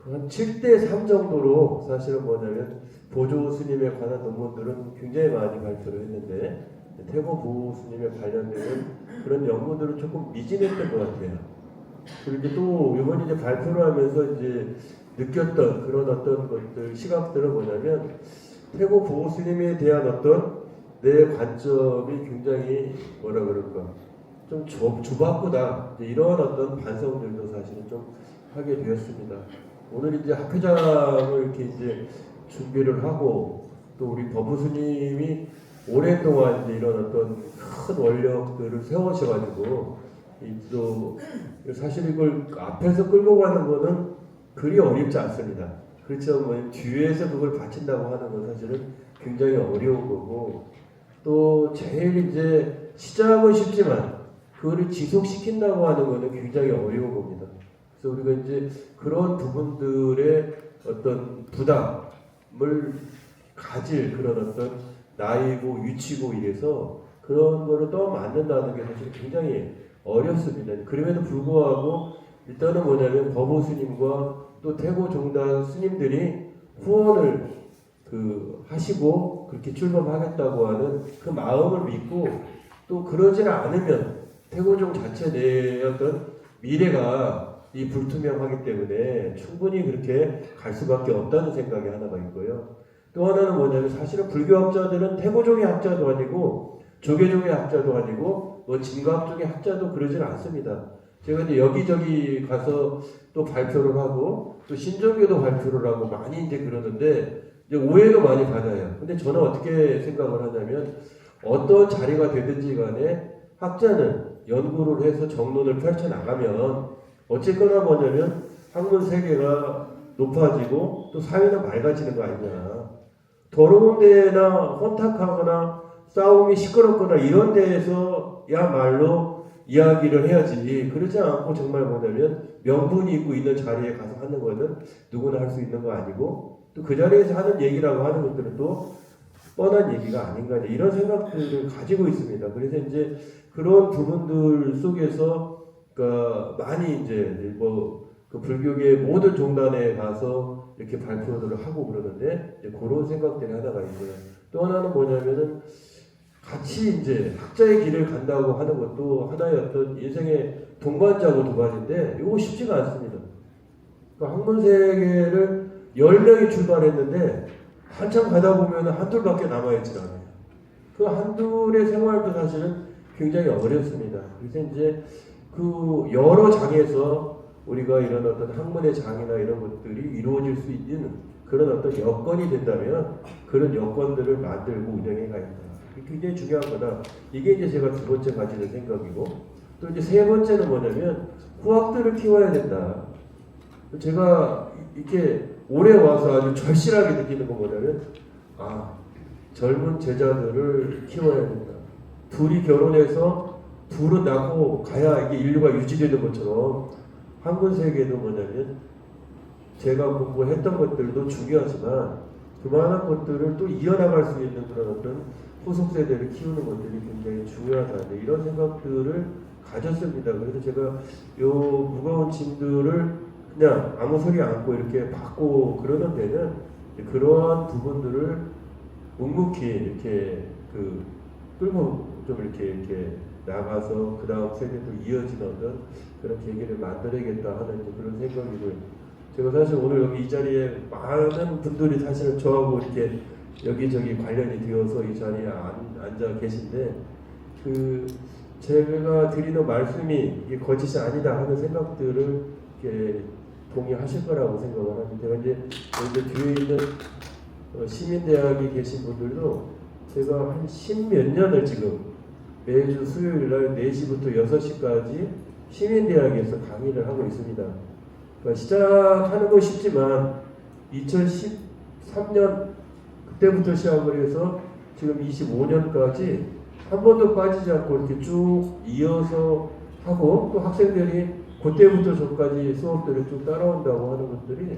한 7대3 정도로 사실은 뭐냐면 보조 스님에 관한 논문들은 굉장히 많이 발표를 했는데 태고 보호 스님에 관련된 그런 연구들은 조금 미진했던 것 같아요. 그리고 또 이번 이제 발표를 하면서 이제 느꼈던 그런 어떤 것들 시각들은 뭐냐면 태고 보호 스님에 대한 어떤 내 관점이 굉장히 뭐라 그럴까 좀 좁았구나 이런 어떤 반성들도 사실은 좀 하게 되었습니다. 오늘 이제 학회장을 이렇게 이제 준비를 하고 또 우리 법부 스님이 오랫동안 이제 이런 어떤 큰 원력들을 세우셔가지고 또 사실 이걸 앞에서 끌고 가는 거는 그리 어렵지 않습니다. 그렇죠. 뭐 뒤에서 그걸 바친다고 하는 건 사실은 굉장히 어려운 거고 또 제일 이제 시작은 쉽지만 그거를 지속시킨다고 하는 거는 굉장히 어려운 겁니다. 그래서 우리가 이제 그런 부분들의 어떤 부담을 가질 그런 어떤 나이고 위치고 이래서 그런 거를 떠만든다는 게 사실 굉장히 어렵습니다. 그럼에도 불구하고 일단은 뭐냐면 법호 스님과 또 태고 종단 스님들이 후원을 하시고 그렇게 출범하겠다고 하는 그 마음을 믿고 또 그러지 않으면 태고종 자체 내의 어떤 미래가 이 불투명하기 때문에 충분히 그렇게 갈 수밖에 없다는 생각이 하나가 있고요. 또 하나는 뭐냐면 사실은 불교학자들은 태고종의 학자도 아니고 조계종의 학자도 아니고 뭐 진과학종의 학자도 그러질 않습니다. 제가 이제 여기저기 가서 또 발표를 하고 또 신종교도 발표를 하고 많이 이제 그러는데 이제 오해도 많이 받아요. 근데 저는 어떻게 생각을 하냐면 어떤 자리가 되든지 간에 학자는 연구를 해서 정론을 펼쳐나가면 어쨌거나 뭐냐면 학문 세계가 높아지고 또 사회는 맑아지는 거 아니냐. 더러운 데나 혼탁하거나 싸움이 시끄럽거나 이런 데에서야말로 이야기를 해야지. 그러지 않고 정말 뭐냐면 명분이 있고 있는 자리에 가서 하는 거는 누구나 할 수 있는 거 아니고 또 그 자리에서 하는 얘기라고 하는 것들은 또 뻔한 얘기가 아닌가 이런 생각들을 가지고 있습니다. 그래서 이제 그런 부분들 속에서 많이 이제 그 불교계 모든 종단에 가서 이렇게 발표들을 하고 그러는데 이제 그런 생각들이 하나가 있고요. 또 하나는 뭐냐면은 같이 이제 학자의 길을 간다고 하는 것도 하나의 어떤 인생의 동반자고 두 가지인데 이거 쉽지가 않습니다. 그러니까 학문 세계를 10명이 출발했는데 한참 가다 보면 한둘밖에 남아있지 않아요. 그 한둘의 생활도 사실은 굉장히 어렵습니다. 그래서 이제 그 여러 장에서 우리가 이런 어떤 학문의 장이나 이런 것들이 이루어질 수 있는 그런 어떤 여건이 된다면 그런 여건들을 만들고 운영해 가야 된다. 굉장히 중요한 거다. 이게 이제 제가 두 번째 가지는 생각이고 또 이제 세 번째는 뭐냐면 후학들을 키워야 된다. 제가 이렇게 올해 와서 아주 절실하게 느끼는 건 뭐냐면 젊은 제자들을 키워야 된다. 둘이 결혼해서 둘은 낳고 가야 이게 인류가 유지되는 것처럼 학문 세계도 뭐냐면 제가 공부했던 것들도 중요하지만 그만한 것들을 또 이어나갈 수 있는 그런 어떤 후속 세대를 키우는 것들이 굉장히 중요하다. 이런 생각들을 가졌습니다. 그래서 제가 요 무거운 짐들을 그냥 아무 소리 않고 이렇게 받고 그러는 데는 그러한 부분들을 묵묵히 이렇게 끌고 좀 이렇게 나가서 그 다음 세대도 이어지는 어떤 그런 계기를 만들어야겠다 하는 그런 생각이고요. 제가 사실 오늘 여기 이 자리에 많은 분들이 사실은 저하고 이렇게 여기저기 관련이 되어서 이 자리에 앉아 계신데 제가 드리는 말씀이 이게 거짓이 아니다 하는 생각들을 이렇게 동의하실 거라고 생각을 합니다. 제가 이제 여기 뒤에 있는 시민대학에 계신 분들도 제가 한 10몇 년을 지금 매주 수요일날 4시부터 6시까지 시민대학에서 강의를 하고 있습니다. 그러니까 시작하는 건 쉽지만 2013년 그때부터 시작을 해서 지금 25년까지 한 번도 빠지지 않고 이렇게 쭉 이어서 하고 또 학생들이 그때부터 저까지 수업들을 쭉 따라온다고 하는 것들이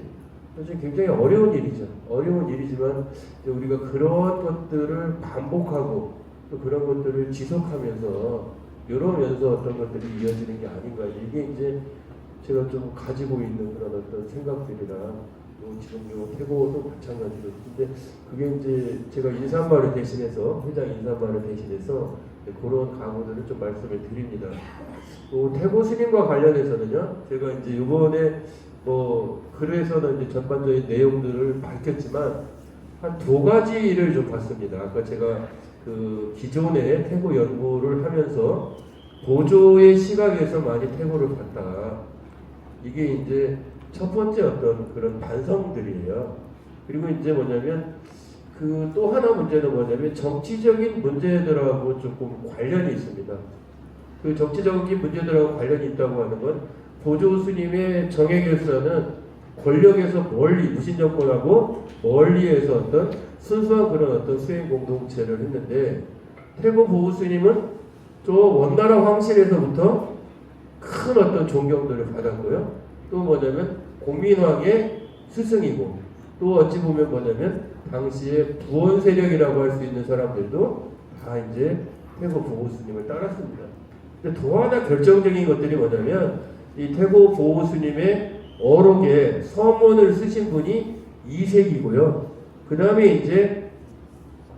사실 굉장히 어려운 일이죠. 어려운 일이지만 우리가 그런 것들을 반복하고 또 그런 것들을 지속하면서 이러면서 어떤 것들이 이어지는 게 아닌가. 이게 이제 제가 좀 가지고 있는 그런 어떤 생각들이랑 지금 태고도 마찬가지로. 근데 그게 이제 제가 인사말을 대신해서 회장 인사말을 대신해서 그런 강의들을 좀 말씀을 드립니다. 태고 스님과 관련해서는요, 제가 이제 이번에 글에서는 이제 전반적인 내용들을 밝혔지만 한 2가지를 좀 봤습니다. 아까 제가 그 기존에 태고 연구를 하면서 보조의 시각에서 많이 태고를 봤다. 이게 이제 첫 번째 어떤 그런 반성들이에요. 그리고 이제 뭐냐면 그 또 하나 문제는 뭐냐면 정치적인 문제들하고 조금 관련이 있습니다. 그 정치적인 문제들하고 관련이 있다고 하는 건 보조 스님의 정액에서는 권력에서 멀리 무신 정권하고 멀리에서 어떤 순수한 그런 어떤 수행 공동체를 했는데 태고 보호 스님은 저 원나라 황실에서부터 큰 어떤 존경들을 받았고요. 또 뭐냐면 공민왕의 스승이고 또 어찌 보면 뭐냐면 당시에 부원 세력이라고 할 수 있는 사람들도 다 이제 태고 보호 스님을 따랐습니다. 근데 또 하나 결정적인 것들이 뭐냐면 이 태고 보호 스님의 어록에 서문을 쓰신 분이 이색이고요. 그 다음에 이제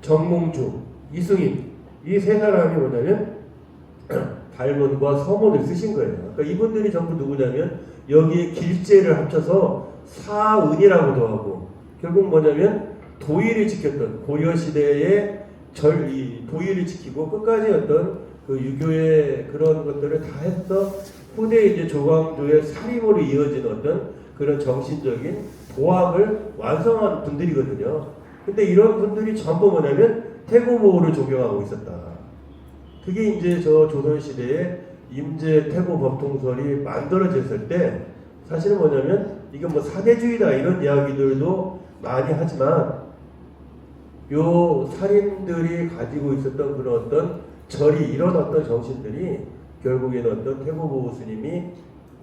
정몽주, 이승임 이 세 사람이 뭐냐면 발문과 서문을 쓰신 거예요. 그러니까 이분들이 전부 누구냐면 여기에 길제를 합쳐서 사은이라고도 하고 결국 뭐냐면 도의를 지켰던 고려 시대의 도의를 지키고 끝까지 어떤 그 유교의 그런 것들을 다 해서 후대 이제 조광조의 사림으로 이어진 어떤 그런 정신적인 도학을 완성한 분들이거든요. 근데 이런 분들이 전부 뭐냐면 태고보호를 존경하고 있었다. 그게 이제 저 조선시대에 임제 태고 법통설이 만들어졌을 때 사실은 뭐냐면 이건 뭐 사대주의다 이런 이야기들도 많이 하지만 요 살인들이 가지고 있었던 그런 어떤 절이 이런 어떤 정신들이 결국에는 어떤 태고보호 스님이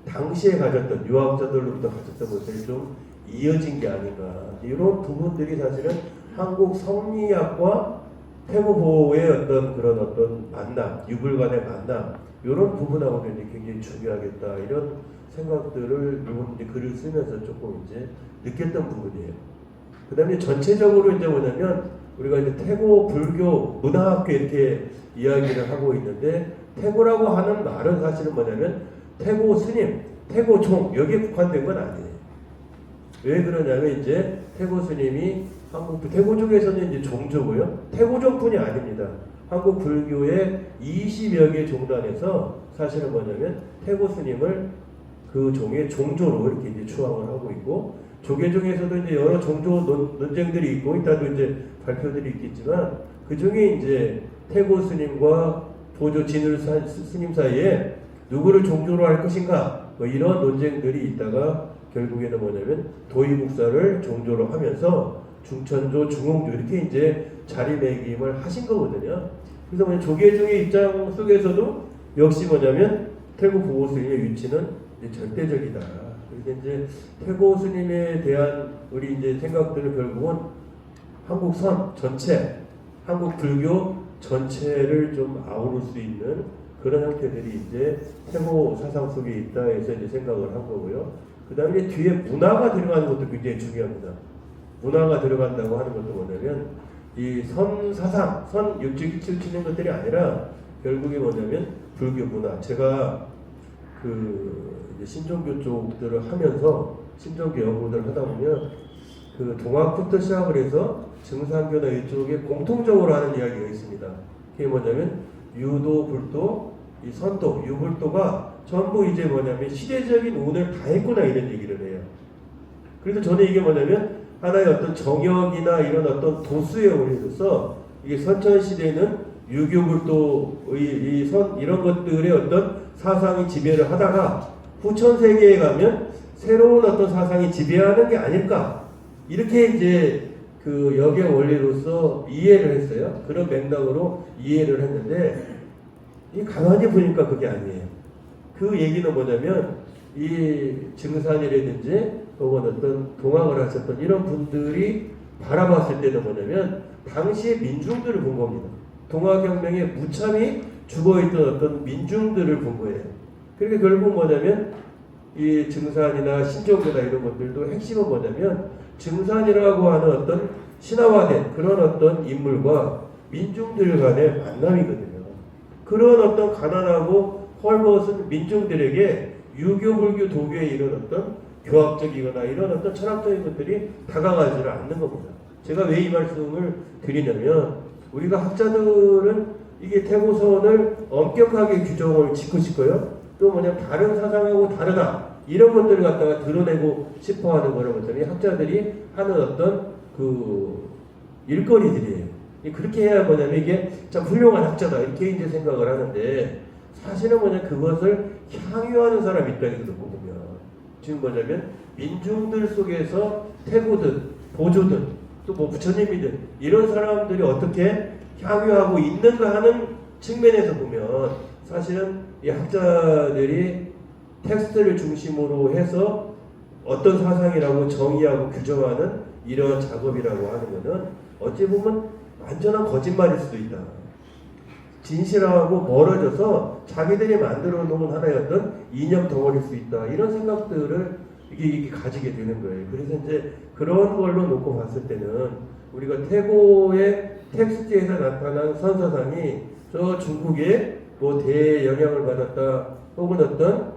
당시에 가졌던 유학자들로부터 가졌던 것들이 좀 이어진 게 아닌가. 이런 부분들이 사실은 한국 성리학과 태고보호의 어떤 그런 어떤 만남, 유불 간의 만남 이런 부분하고도 이제 굉장히 중요하겠다 이런 생각들을 이번 이제 글을 쓰면서 조금 이제 느꼈던 부분이에요. 그다음에 전체적으로 이제 뭐냐면 우리가 이제 태고 불교 문화학교 이렇게 이야기를 하고 있는데 태고라고 하는 말은 사실은 뭐냐면 태고 스님, 태고 종 여기에 국한된 건 아니에요. 왜 그러냐면 이제 태고 스님이 한국 태고 중에서는 이제 종조고요. 태고종뿐이 아닙니다. 한국 불교의 20여 개 종단에서 사실은 뭐냐면 태고 스님을 그 종의 종조로 이렇게 이제 추앙을 하고 있고 조계 중에서도 이제 여러 종조 논쟁들이 있고 이따도 이제 발표들이 있겠지만 그 중에 이제 태고 스님과 보조 진울 스님 사이에 누구를 종조로 할 것인가 뭐 이런 논쟁들이 있다가 결국에는 뭐냐면 도의국사를 종조로 하면서 중천조, 중홍조 이렇게 이제 자리매김을 하신 거거든요. 그래서 뭐냐 조계종의 입장 속에서도 역시 뭐냐면 태고 보호 스님의 위치는 이제 절대적이다. 그래서 이제 태고 스님에 대한 우리 이제 생각들을 결국은 한국 선 전체, 한국 불교 전체를 좀 아우를 수 있는 그런 형태들이 이제 태고 사상 속에 있다 해서 이제 생각을 한 거고요. 그 다음에 뒤에 문화가 들어가는 것도 굉장히 중요합니다. 문화가 들어간다고 하는 것도 뭐냐면 이 선 사상, 선 육직을 치는 것들이 아니라 결국에 뭐냐면 불교 문화. 제가 그 신종교 쪽들을 하면서 신종교 연구들을 하다 보면 그 동학부터 시작을 해서 증산교나 이쪽에 공통적으로 하는 이야기가 있습니다. 그게 뭐냐면 유도, 불도, 이 선도, 유불도가 전부 이제 뭐냐면 시대적인 운을 다 했구나 이런 얘기를 해요. 그래서 저는 이게 뭐냐면 하나의 어떤 정역이나 이런 어떤 도수의 원리로서 이게 선천시대는 유교불도의 이런 것들의 어떤 사상이 지배를 하다가 후천세계에 가면 새로운 어떤 사상이 지배하는 게 아닐까 이렇게 이제 그 역의 원리로서 이해를 했어요. 그런 맥락으로 이해를 했는데 이 가만히 보니까 그게 아니에요. 그 얘기는 뭐냐면 이 증산이라든지 혹은 어떤 동학을 하셨던 이런 분들이 바라봤을 때는 뭐냐면 당시의 민중들을 본 겁니다. 동학혁명에 무참히 죽어있던 어떤 민중들을 본 거예요. 그러니까 결국 뭐냐면 이 증산이나 신종교나 이런 것들도 핵심은 뭐냐면 증산이라고 하는 어떤 신화화된 그런 어떤 인물과 민중들 간의 만남이거든요. 그런 어떤 가난하고 헐벗은 민중들에게 유교, 불교, 도교의 이런 어떤 교학적이거나 이런 어떤 철학적인 것들이 다가가지를 않는 겁니다. 제가 왜 이 말씀을 드리냐면 우리가 학자들은 이게 태고선을 엄격하게 규정을 짓고 싶고요. 또 뭐냐면 다른 사상하고 다르다 이런 것들을 갖다가 드러내고 싶어하는 거를 보더니 학자들이 하는 어떤 그 일거리들이에요. 그렇게 해야 뭐냐면 이게 참 훌륭한 학자다 이렇게 이제 생각을 하는데 사실은 뭐냐 그것을 향유하는 사람이 있다 이거 듣고 보면 지금 뭐냐면 민중들 속에서 태고든 보조든 또 뭐 부처님이든 이런 사람들이 어떻게 향유하고 있는가 하는 측면에서 보면 사실은 이 학자들이 텍스트를 중심으로 해서 어떤 사상이라고 정의하고 규정하는 이런 작업이라고 하는 것은 어찌 보면 완전한 거짓말일 수도 있다. 진실하고 멀어져서 자기들이 만들어 놓은 하나의 어떤 이념 덩어리일 수 있다. 이런 생각들을 이게 가지게 되는 거예요. 그래서 이제 그런 걸로 놓고 봤을 때는 우리가 태고의 텍스트에서 나타난 선사상이 저 중국에 뭐 대영향을 받았다. 혹은 어떤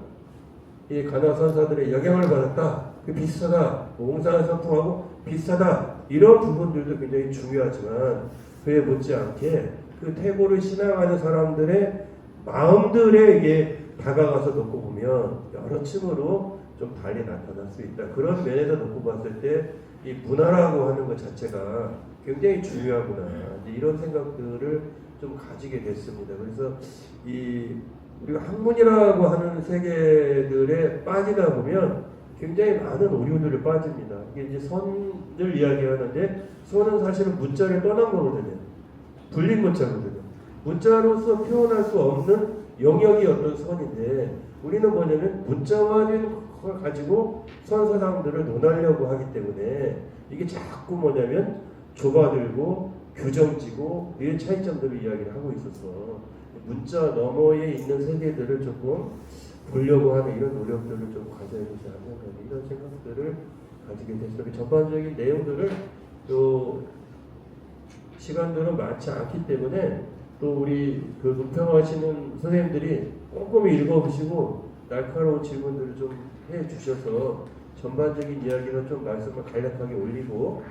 이 가나 선사들의 영향을 받았다. 그 비슷하다. 옹상을 선풍하고 비슷하다. 이런 부분들도 굉장히 중요하지만 그에 못지않게 그 태고를 신앙하는 사람들의 마음들에게 다가가서 놓고 보면 여러 층으로 좀 달리 나타날 수 있다. 그런 면에서 놓고 봤을 때 이 문화라고 하는 것 자체가 굉장히 중요하구나. 이런 생각들을 좀 가지게 됐습니다. 그래서 이 우리가 학문이라고 하는 세계들에 빠지다 보면 굉장히 많은 오류들을 빠집니다. 이게 이제 선을 이야기하는데 선은 사실은 문자를 떠난 거거든요. 불린 문자거든요. 문자로서 표현할 수 없는 영역이 어떤 선인데 우리는 뭐냐면 문자화된 걸 가지고 선사상들을 논하려고 하기 때문에 이게 자꾸 뭐냐면 좁아들고 규정지고 이런 차이점들을 이야기를 하고 있어서 문자 너머에 있는 세계들을 조금 보려고 하는 이런 노력들을 좀 가져야 되지 않나 이런 생각들을 가지게 됐어요. 전반적인 내용들을 또 시간들은 많지 않기 때문에 또 우리 그 논평하시는 선생님들이 꼼꼼히 읽어보시고 날카로운 질문들을 좀 해주셔서 전반적인 이야기는 좀 말씀을 간략하게 올리고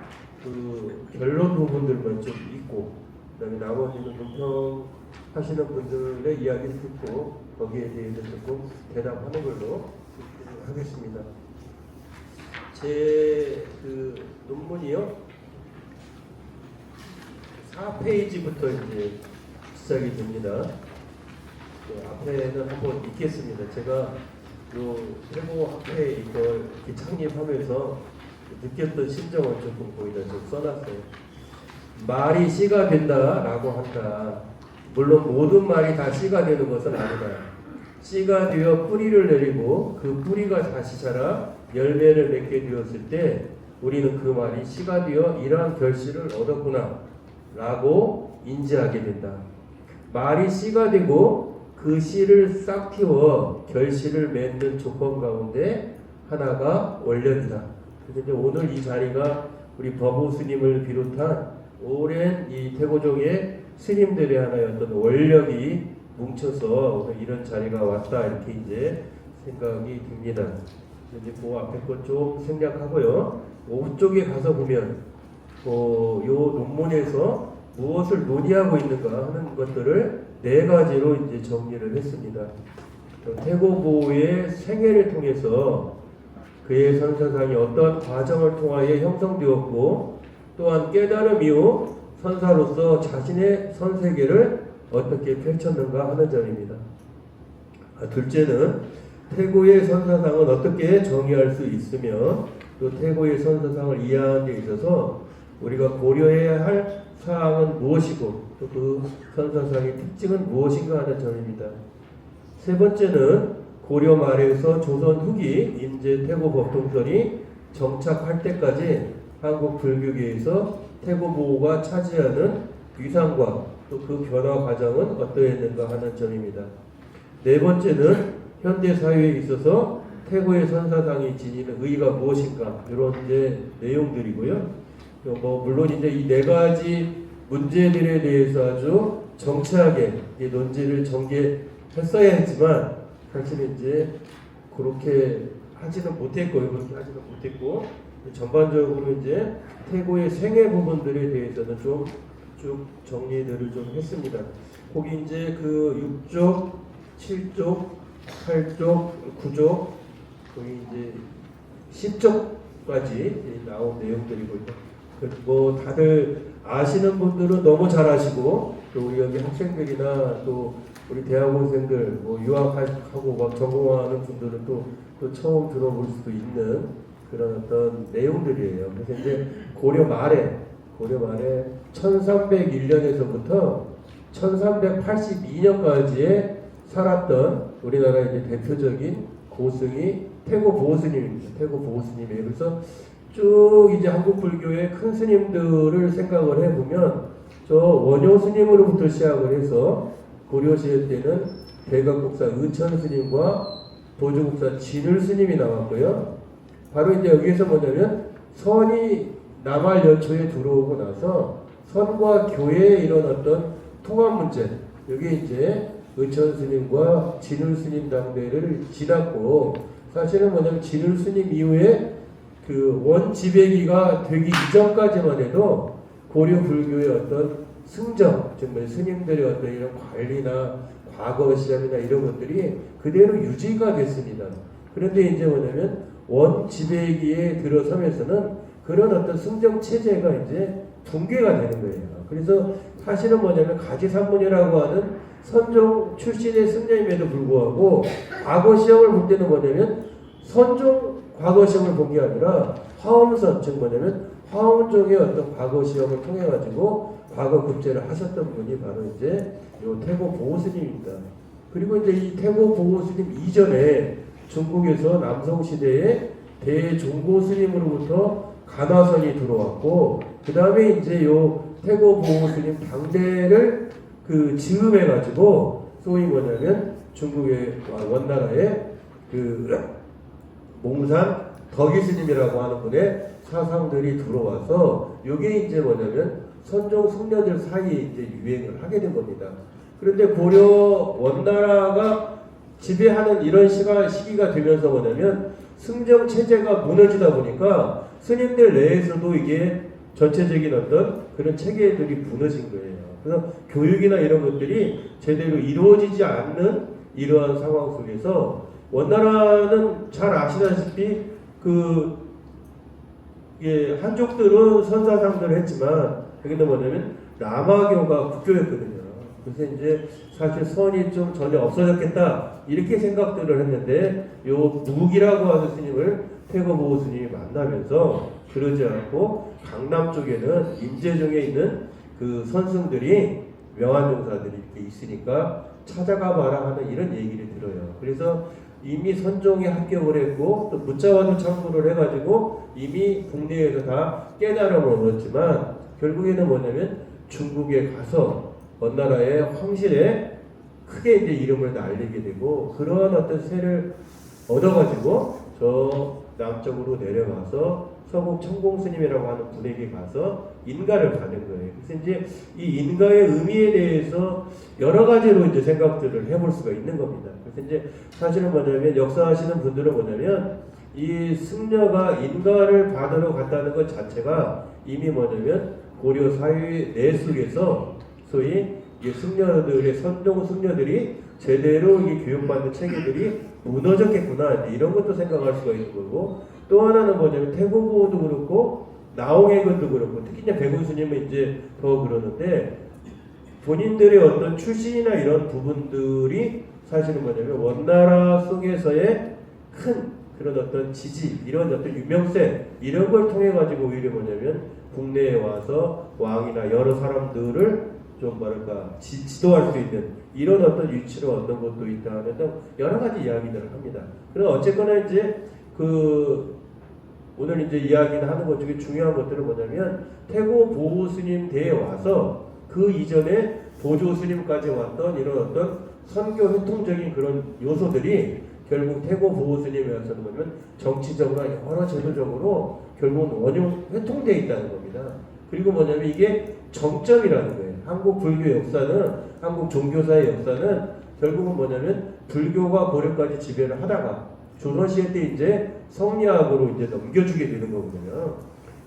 그 결론 부분들만 좀 읽고 그다음에 나머지는 논평하시는 분들의 이야기를 듣고 거기에 대해서 조금 대답하는 걸로 하겠습니다. 제 그 논문이요 4페이지부터 이제 시작이 됩니다. 앞에는 한번 읽겠습니다. 제가 요 태고 학회 이걸 이렇게 창립하면서 느꼈던 심정을 조금 거기다 좀 써놨어요. 말이 씨가 된다라고 한다. 물론 모든 말이 다 씨가 되는 것은 아니다. 씨가 되어 뿌리를 내리고 그 뿌리가 다시 자라 열매를 맺게 되었을 때 우리는 그 말이 씨가 되어 이러한 결실을 얻었구나 라고 인지하게 된다. 말이 씨가 되고 그 씨를 싹 틔워 결실을 맺는 조건 가운데 하나가 원력이다. 그래서 이제 오늘 이 자리가 우리 법호 스님을 비롯한 오랜 이 태고종의 스님들의 하나의 어떤 원력이 뭉쳐서 오늘 이런 자리가 왔다 이렇게 이제 생각이 듭니다. 이제 그 앞에 것 좀 생략하고요. 오쪽에 가서 보면 요 논문에서 무엇을 논의하고 있는가 하는 것들을 네 가지로 이제 정리를 했습니다. 태고보의 생애를 통해서 그의 선사상이 어떤 과정을 통하여 형성되었고 또한 깨달음 이후 선사로서 자신의 선세계를 어떻게 펼쳤는가 하는 점입니다. 둘째는 태고의 선사상은 어떻게 정의할 수 있으며 또 태고의 선사상을 이해하는 데 있어서 우리가 고려해야 할 사항은 무엇이고 또 그 선사상의 특징은 무엇인가 하는 점입니다. 세 번째는 고려 말에서 조선 후기 임제 태고 법통설이 정착할 때까지 한국 불교계에서 태고 보호가 차지하는 위상과 또 그 변화 과정은 어떠했는가 하는 점입니다. 네 번째는 현대 사회에 있어서 태고의 선사상이 지니는 의의가 무엇인가 이런 이제 내용들이고요. 뭐 물론 이제 이 네 가지 문제들에 대해서 아주 정치하게 이 논지를 전개했어야 했지만 사실은 이제 그렇게 하지는 못했고요. 그렇게 하지는 못했고 전반적으로 이제 태고의 생애 부분들에 대해서는 좀 쭉 정리들을 좀 했습니다. 거기 이제 그 6쪽, 7쪽, 8쪽, 9쪽, 거기 이제 10쪽까지 나온 내용들이고 뭐 다들 아시는 분들은 너무 잘 아시고 또 우리 여기 학생들이나 또 우리 대학원생들 뭐 유학하고 막 전공하는 분들은 또 처음 들어볼 수도 있는 그런 어떤 내용들이에요. 그래서 이제 고려 말에 1301년에서부터 1382년까지에 살았던 우리나라 이제 대표적인 고승이 태고 보호스님입니다. 태고 보호스님이에요. 그래서 쭉 이제 한국 불교의 큰 스님들을 생각을 해보면 저 원효 스님으로부터 시작을 해서 고려 시대 때는 대각국사 의천 스님과 보조국사 진을 스님이 나왔고요. 바로 이제 여기에서 뭐냐면 선이 남할 연초에 들어오고 나서 선과 교회의 이런 어떤 통합 문제, 여기 이제 의천 스님과 진울 스님 당대를 지났고, 사실은 뭐냐면 진울 스님 이후에 그 원지배기가 되기 이전까지만 해도 고려 불교의 어떤 승정, 정말 스님들의 어떤 이런 관리나 과거 시험이나 이런 것들이 그대로 유지가 됐습니다. 그런데 이제 뭐냐면 원지배기에 들어서면서는 그런 어떤 승정 체제가 이제 붕괴가 되는 거예요. 그래서 사실은 뭐냐면 가지산문이라고 하는 선종 출신의 승려임에도 불구하고 과거 시험을 볼 때는 뭐냐면 선종 과거 시험을 본 게 아니라 화엄선, 즉 뭐냐면 화엄종의 어떤 과거 시험을 통해 가지고 과거 급제를 하셨던 분이 바로 이제 요 태고 보호스님입니다. 그리고 이제 이 태고 보호스님 이전에 중국에서 남성 시대에 대종고 스님으로부터 간화선이 들어왔고, 그 다음에 이제 요 태고 보호스님 당대를 그 지음해 가지고 소위 뭐냐면 중국의 원나라의 그 몽산 덕이 스님이라고 하는 분의 사상들이 들어와서 요게 이제 뭐냐면 선종 승려들 사이에 이제 유행을 하게 된 겁니다. 그런데 고려 원나라가 지배하는 이런 시기가 되면서 뭐냐면 승정 체제가 무너지다 보니까 스님들 내에서도 이게 전체적인 어떤 그런 체계들이 무너진 거예요. 그래서 교육이나 이런 것들이 제대로 이루어지지 않는 이러한 상황 속에서 원나라는 잘 아시다시피 그 한족들은 선사상들을 했지만 여기는 뭐냐면 라마교가 국교였거든요. 그래서 이제 사실 선이 좀 전혀 없어졌겠다 이렇게 생각들을 했는데 요 무기라고 하는 스님을 태고 보호 스님이 만나면서 그러지 않고 강남 쪽에는 임재정에 있는 그 선승들이 명한종사들이 이렇게 있으니까 찾아가 봐라 하는 이런 얘기를 들어요. 그래서 이미 선종에 합격을 했고 또 무자와도 참고를 해가지고 이미 국내에서 다 깨달음을 얻었지만 결국에는 뭐냐면 중국에 가서 원나라의 황실에 크게 이제 이름을 날리게 되고 그러한 어떤 세를 얻어가지고 저 남쪽으로 내려가서 서국 청공스님이라고 하는 분에게 가서 인가를 받는 거예요. 그래서 이제 이 인가의 의미에 대해서 여러 가지로 이제 생각들을 해볼 수가 있는 겁니다. 그래서 이제 사실은 뭐냐면 역사하시는 분들은 뭐냐면 이 승려가 인가를 받으러 갔다는 것 자체가 이미 뭐냐면 고려 사회 내 속에서 소위 이 승려들의 선종 승려들이 제대로 이 교육받는 체계들이 무너졌겠구나 이런 것도 생각할 수가 있는 거고 또 하나는 뭐냐면 태고보호도 그렇고 나홍해근도 그렇고 특히 이제 백운스님은 이제 더 그러는데 본인들의 어떤 출신이나 이런 부분들이 사실은 뭐냐면 원나라 속에서의 큰 그런 어떤 지지 이런 어떤 유명세 이런 걸 통해 가지고 오히려 뭐냐면 국내에 와서 왕이나 여러 사람들을 좀 뭐랄까 지도할 수 있는 이런 어떤 위치를 얻는 것도 있다 하는 여러 가지 이야기들을 합니다. 그러나 어쨌거나 이제 그 오늘 이제 이야기를 하는 것 중에 중요한 것들은 뭐냐면 태고 보호 스님 대에 와서 그 이전에 보조 스님까지 왔던 이런 어떤 선교 회통적인 그런 요소들이 결국 태고 보호 스님에 와서는 뭐냐면 정치적으로 여러 제도적으로 결국은 원용 회통되어 있다는 겁니다. 그리고 뭐냐면 이게 정점이라는 거예요. 한국 불교 역사는, 한국 종교사의 역사는 결국은 뭐냐면 불교가 고려까지 지배를 하다가 조선시대 때 이제 성리학으로 이제 넘겨주게 되는 거거든요.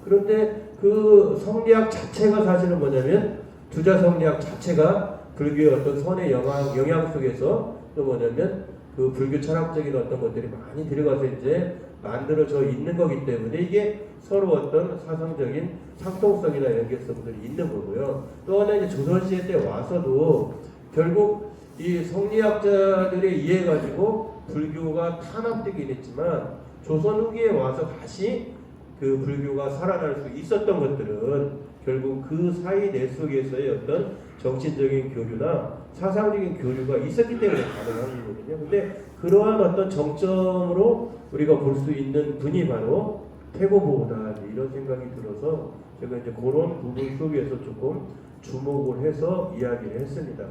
그런데 그 성리학 자체가 사실은 뭐냐면 두자 성리학 자체가 불교의 어떤 선의 영향 속에서 또 뭐냐면 그 불교 철학적인 어떤 것들이 많이 들어가서 이제 만들어져 있는 거기 때문에 이게 서로 어떤 사상적인 상통성이나 연계성들이 있는 거고요. 또 하나 이제 조선시대 때 와서도 결국 이 성리학자들의 이해 가지고 불교가 탄압되긴 했지만 조선 후기에 와서 다시 그 불교가 살아날 수 있었던 것들은 결국 그 사이 내 속에서의 어떤 정신적인 교류나 사상적인 교류가 있었기 때문에 가능한 거거든요. 근데 그러한 어떤 정점으로 우리가 볼 수 있는 분이 바로 태고보다 이런 생각이 들어서 제가 이제 그런 부분 속에서 조금 주목을 해서 이야기를 했습니다.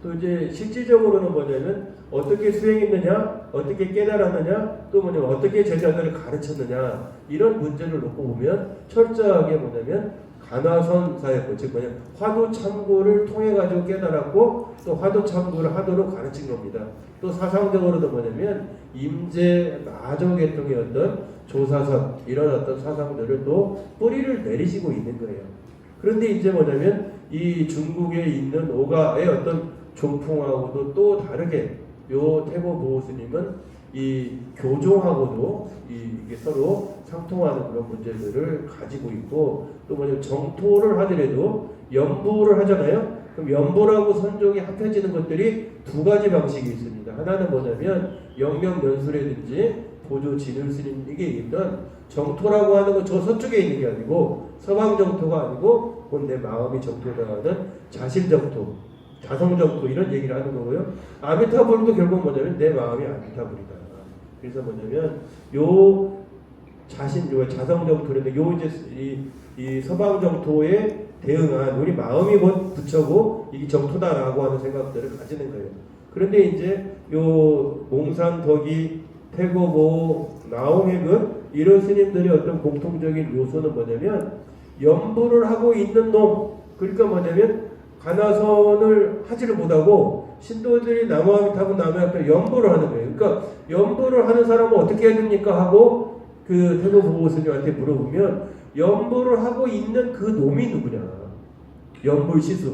또 이제 실질적으로는 뭐냐면 어떻게 수행했느냐, 어떻게 깨달았느냐, 또 뭐냐면 어떻게 제자들을 가르쳤느냐 이런 문제를 놓고 보면 철저하게 뭐냐면 간화선사였고 즉 뭐냐면 화두 참고를 통해 가지고 깨달았고 또 화두 참고를 하도록 가르친 겁니다. 또 사상적으로도 뭐냐면 임제 마조계통의 어떤 조사선 이런 어떤 사상들을 또 뿌리를 내리시고 있는 거예요. 그런데 이제 뭐냐면 이 중국에 있는 오가의 어떤 종풍하고도 또 다르게 요 태고 보호스님은 이 교종하고도 이게 서로 상통하는 그런 문제들을 가지고 있고 또 뭐냐면 정토를 하더라도 연부를 하잖아요. 그럼 연부라고 선종이 합해지는 것들이 두 가지 방식이 있습니다. 하나는 뭐냐면 영명연수라든지 보조 진울 스님 이게 있던 정토라고 하는 건 저 서쪽에 있는 게 아니고 서방 정토가 아니고 그건 내 마음이 정토다 하는 자신 정토, 자성 정토 이런 얘기를 하는 거고요. 아미타불도 결국 뭐냐면 내 마음이 아미타불이다. 그래서 뭐냐면 요 자신 요 자성 정토인데 요 이제 이 서방 정토에 대응한 우리 마음이 곧 부처고 이게 정토다라고 하는 생각들을 가지는 거예요. 그런데 이제 요 몽산, 덕이, 태고보, 나홍액은 이런 스님들의 어떤 공통적인 요소는 뭐냐면 연부를 하고 있는 놈 그러니까 뭐냐면 간화선을 하지를 못하고 신도들이 나무아미타불 나무아미타불 연부를 하는 거예요. 그러니까 연부를 하는 사람은 어떻게 해야 됩니까 하고 그 태고 보호 스님한테 물어보면 연부를 하고 있는 그 놈이 누구냐? 연불시수.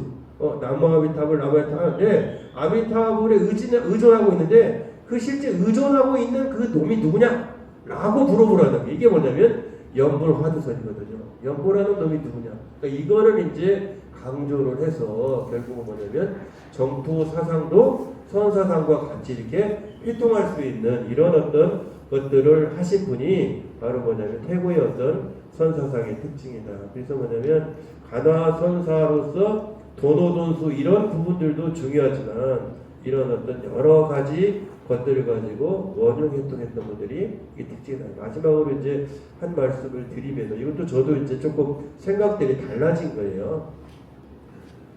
나무아미타불 나무아미타불 하는데 아미타불에 의존하고 있는데 그 실제 의존하고 있는 그 놈이 누구냐? 라고 물어보라는 게 이게 뭐냐면 연불화두선이거든요. 연불하는 놈이 누구냐? 그러니까 이거를 이제 강조를 해서 결국은 뭐냐면 정토 사상도 선사상과 같이 이렇게 회통할 수 있는 이런 어떤 것들을 하신 분이 바로 뭐냐면 태고의 어떤 선사상의 특징이다. 그래서 뭐냐면 간화선사로서 도노돈수 이런 부분들도 중요하지만 이런 어떤 여러 가지 것들을 가지고 원용회통했던 것들이 이 특징이다. 마지막으로 이제 한 말씀을 드리면서 이것도 저도 이제 조금 생각들이 달라진 거예요.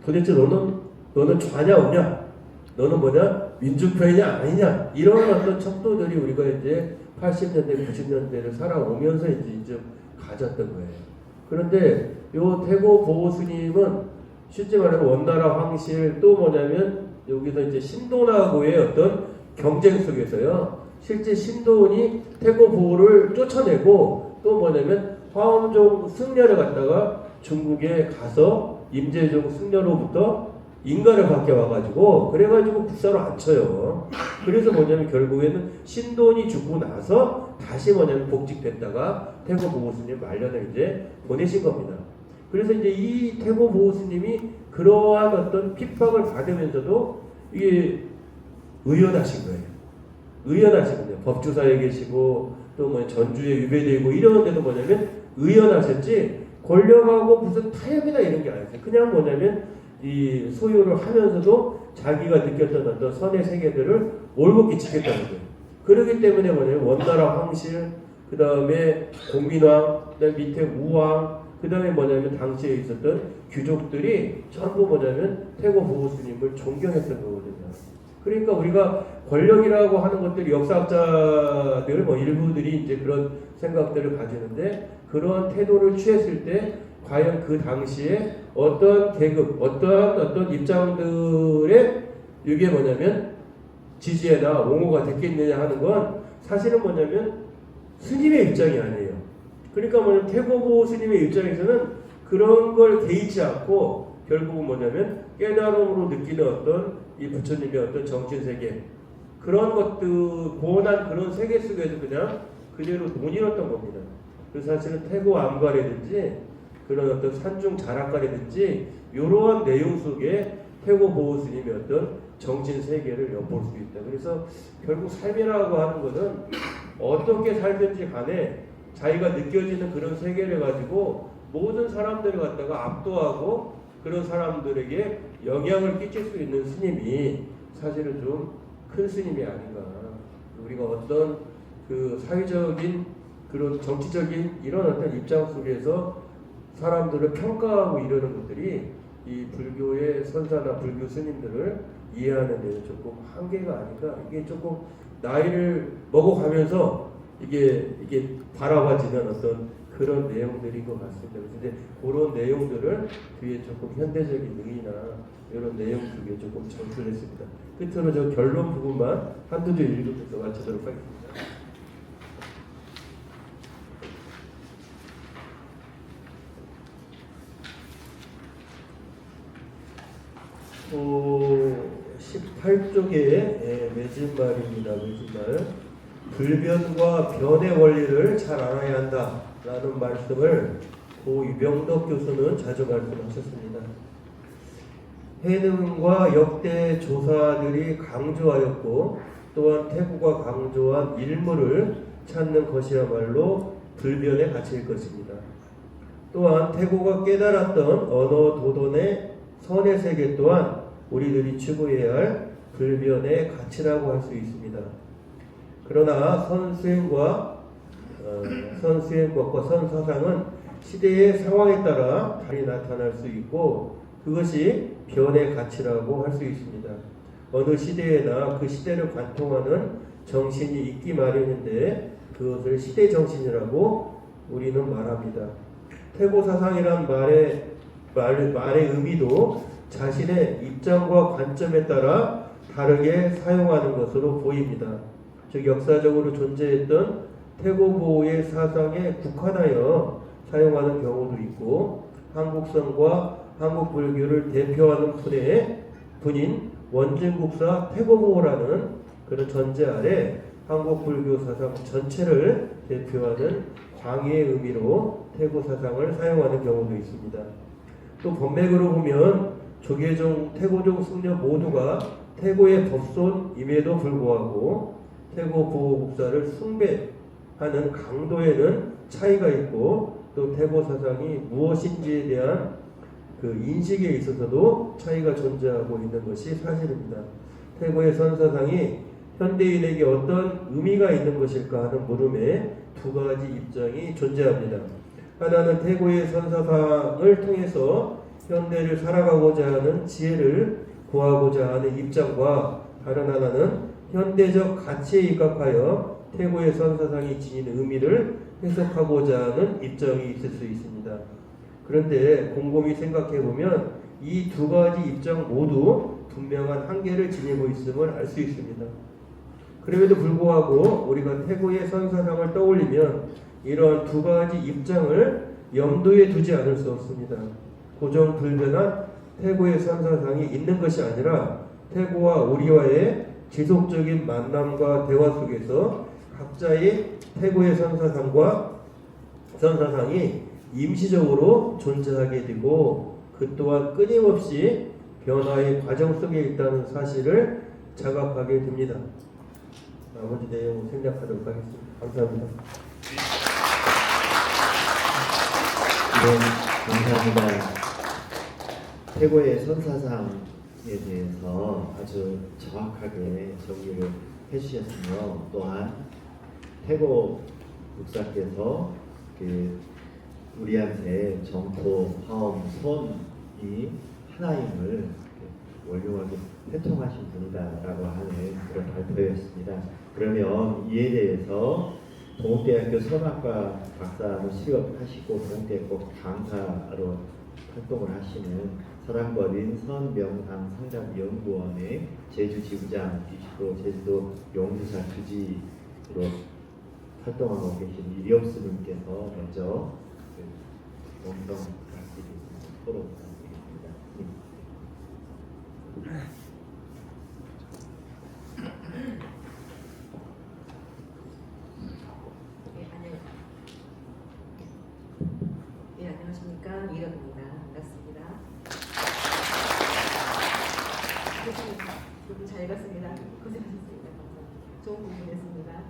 도대체 너는 좌냐 우냐? 너는 뭐냐? 민주편이냐 아니냐? 이런 어떤 척도들이 우리가 이제 80년대 90년대를 살아오면서 이제 가졌던 거예요. 그런데 요 태고 보호 스님은 실제 말하면 원나라 황실 또 뭐냐면 여기서 이제 신도나고의 어떤 경쟁 속에서요. 실제 신도원이 태고 보호를 쫓아내고 또 뭐냐면 화엄종 승려를 갖다가 중국에 가서 임재종 승려로부터 인가를 받게 와가지고 그래가지고 국사로 앉혀요. 그래서 뭐냐면 결국에는 신도원이 죽고 나서 다시 뭐냐면 복직됐다가 태고 보호스님 말년에 이제 보내신 겁니다. 그래서 이제 이 태고 보호스님이 그러한 어떤 핍박을 받으면서도 이게 의연하신 거예요. 의연하신 거예요. 법주사에 계시고 또 뭐 전주에 유배되고 이런 데도 뭐냐면 의연하셨지 권력하고 무슨 타협이나 이런 게 아니었어요. 그냥 뭐냐면 이 소유를 하면서도 자기가 느꼈던 어떤 선의 세계들을 올곧게 지켰다는 거예요. 그렇기 때문에 뭐냐면 원나라 황실, 그 다음에 공민왕, 그 다음에 밑에 우왕, 그 다음에 뭐냐면 당시에 있었던 귀족들이 전부 뭐냐면 태고 보고 스님을 존경했던 거거든요. 그러니까 우리가 권력이라고 하는 것들이 역사학자들 뭐 일부들이 이제 그런 생각들을 가지는데 그런 태도를 취했을 때 과연 그 당시에 어떤 계급, 어떤 입장들의 이게 뭐냐면 지지에나 옹호가 됐겠느냐 하는 건 사실은 뭐냐면 스님의 입장이 아니에요. 그러니까 뭐냐면 태고보 스님의 입장에서는 그런 걸 개의치 않고 결국은 뭐냐면 깨달음으로 느끼는 어떤 이 부처님의 어떤 정신세계 그런 것들 고온한 그런 세계 속에서 그냥 그대로 논의했던 겁니다. 그래서 사실은 태고 암가라든지 그런 어떤 산중 자락가라든지 이러한 내용 속에 태고 보호 스님의 어떤 정신 세계를 엿볼 수 있다. 그래서 결국 삶이라고 하는 것은 어떻게 살든지 간에 자기가 느껴지는 그런 세계를 가지고 모든 사람들을 갖다가 압도하고 그런 사람들에게 영향을 끼칠 수 있는 스님이 사실은 좀 큰 스님이 아닌가. 우리가 어떤 그 사회적인 그런 정치적인 이런 어떤 입장 속에서 사람들을 평가하고 이러는 것들이 이 불교의 선사나 불교 스님들을 이해하는 데는 조금 한계가 아닐까. 이게 조금 나이를 먹어가면서 이게 바라봐지는 어떤 그런 내용들인 것 같습니다. 그런데 그런 내용들을 뒤에 조금 현대적인 의의나 이런 내용 속에 조금 전수를 했습니다. 끝으로 저 결론 부분만 한두 줄 읽으면서 마치도록 하겠습니다. 18쪽에 매진말입니다. 매진말. 불변과 변의 원리를 잘 알아야 한다라는 말씀을 고 유병덕 교수는 자주 말씀하셨습니다. 해능과 역대 조사들이 강조하였고 또한 태고가 강조한 일물을 찾는 것이야말로 불변의 가치일 것입니다. 또한 태고가 깨달았던 언어 도돈의 선의 세계 또한 우리들이 추구해야 할 불변의 가치라고 할 수 있습니다. 그러나 선수행과 선사상은 시대의 상황에 따라 달리 나타날 수 있고 그것이 변의 가치라고 할 수 있습니다. 어느 시대에나 그 시대를 관통하는 정신이 있기 마련인데 그것을 시대 정신이라고 우리는 말합니다. 태고 사상이란 말의 의미도 자신의 입장과 관점에 따라 다르게 사용하는 것으로 보입니다. 즉 역사적으로 존재했던 태고보의 사상에 국한하여 사용하는 경우도 있고 한국성과 한국불교를 대표하는 분인 원진국사 태고보라는 그런 전제 아래 한국불교 사상 전체를 대표하는 광의의 의미로 태고 사상을 사용하는 경우도 있습니다. 또 법맥으로 보면 조계종, 태고종 승려 모두가 태고의 법손임에도 불구하고 태고 보호국사를 숭배하는 강도에는 차이가 있고 또 태고 사상이 무엇인지에 대한 그 인식에 있어서도 차이가 존재하고 있는 것이 사실입니다. 태고의 선사상이 현대인에게 어떤 의미가 있는 것일까 하는 물음에 두 가지 입장이 존재합니다. 하나는 태고의 선사상을 통해서 현대를 살아가고자 하는 지혜를 구하고자 하는 입장과 다른 하나는 현대적 가치에 입각하여 태고의 선사상이 지닌 의미를 해석하고자 하는 입장이 있을 수 있습니다. 그런데 곰곰이 생각해보면 이 두 가지 입장 모두 분명한 한계를 지니고 있음을 알 수 있습니다. 그럼에도 불구하고 우리가 태고의 선사상을 떠올리면 이러한 두 가지 입장을 염두에 두지 않을 수 없습니다. 고정불변한 태고의 선사상이 있는 것이 아니라 태고와 우리와의 지속적인 만남과 대화 속에서 각자의 태고의 선사상이 임시적으로 존재하게 되고 그 또한 끊임없이 변화의 과정 속에 있다는 사실을 자각하게 됩니다. 나머지 내용 생략하도록 하겠습니다. 감사합니다. 네, 감사합니다. 태고의 선사상에 대해서 아주 정확하게 정리를 해주셨으며 또한 태고 국사께서 그 우리한테 정토, 화엄, 선이 하나임을 원흉하게 회통하신 분이다라고 하는 그런 발표였습니다. 그러면 이에 대해서 동국대학교 서문학과 박사로 수료하시고 동국대학교 강사로 활동을 하시는 서랑거린 선명상 상담연구원의 제주지부장이시고 제주도 용두사 주지로 활동하고 계신 이력수님께서 먼저 원경 토론 부탁드리겠습니다. 네, 안녕하십니까. 이력입니다. 반갑습니다. 조금 잘 읽었습니다. 고생하셨습니다. 감사합니다. 좋은 부분이었습니다.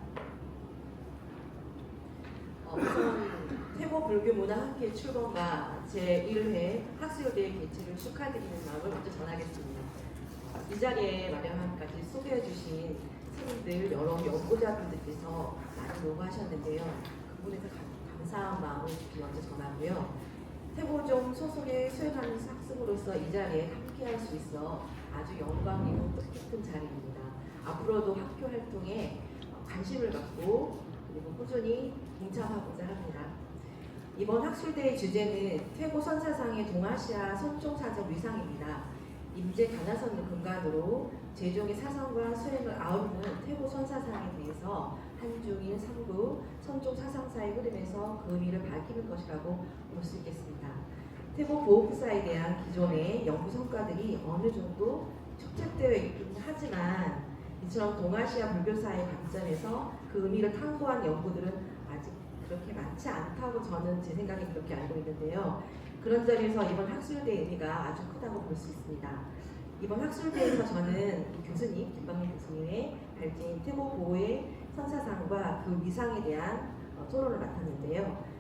우선 태고 불교문화학회 출범과 제1회 학술대회 개최를 축하드리는 마음을 먼저 전하겠습니다. 이 자리에 마련함까지 소개해 주신 스님들 여러 연구자분들께서 많이 요구하셨는데요. 그분에서 감사한 마음을 먼저 전하고요. 태고종 소속에 수행하는 학습으로서 이 자리에 함께할 수 있어 아주 영광이고 뜻깊은 자리입니다. 앞으로도 학교 활동에 관심을 갖고 그리고 꾸준히 동참하고자 합니다. 이번 학술대회 주제는 태고 선사상의 동아시아 선종사적 위상입니다. 임제 가나선을 근간으로 제종의 사상과 수행을 아우르는 태고 선사상에 대해서 한중일 삼국 선종 사상사의 흐름에서 그 의미를 밝히는 것이라고 볼 수 있겠습니다. 태고 보호부사에 대한 기존의 연구 성과들이 어느 정도 축적되어 있긴 하지만 이처럼 동아시아 불교사의 관점에서 그 의미를 탐구한 연구들은 아직 그렇게 많지 않다고 저는 제 생각에 그렇게 알고 있는데요. 그런 점에서 이번 학술대의 의미가 아주 크다고 볼 수 있습니다. 이번 학술대에서 저는 교수님, 김방민 교수님의 발제인 태고 보호의 선사상과 그 위상에 대한 토론을 맡았는데요.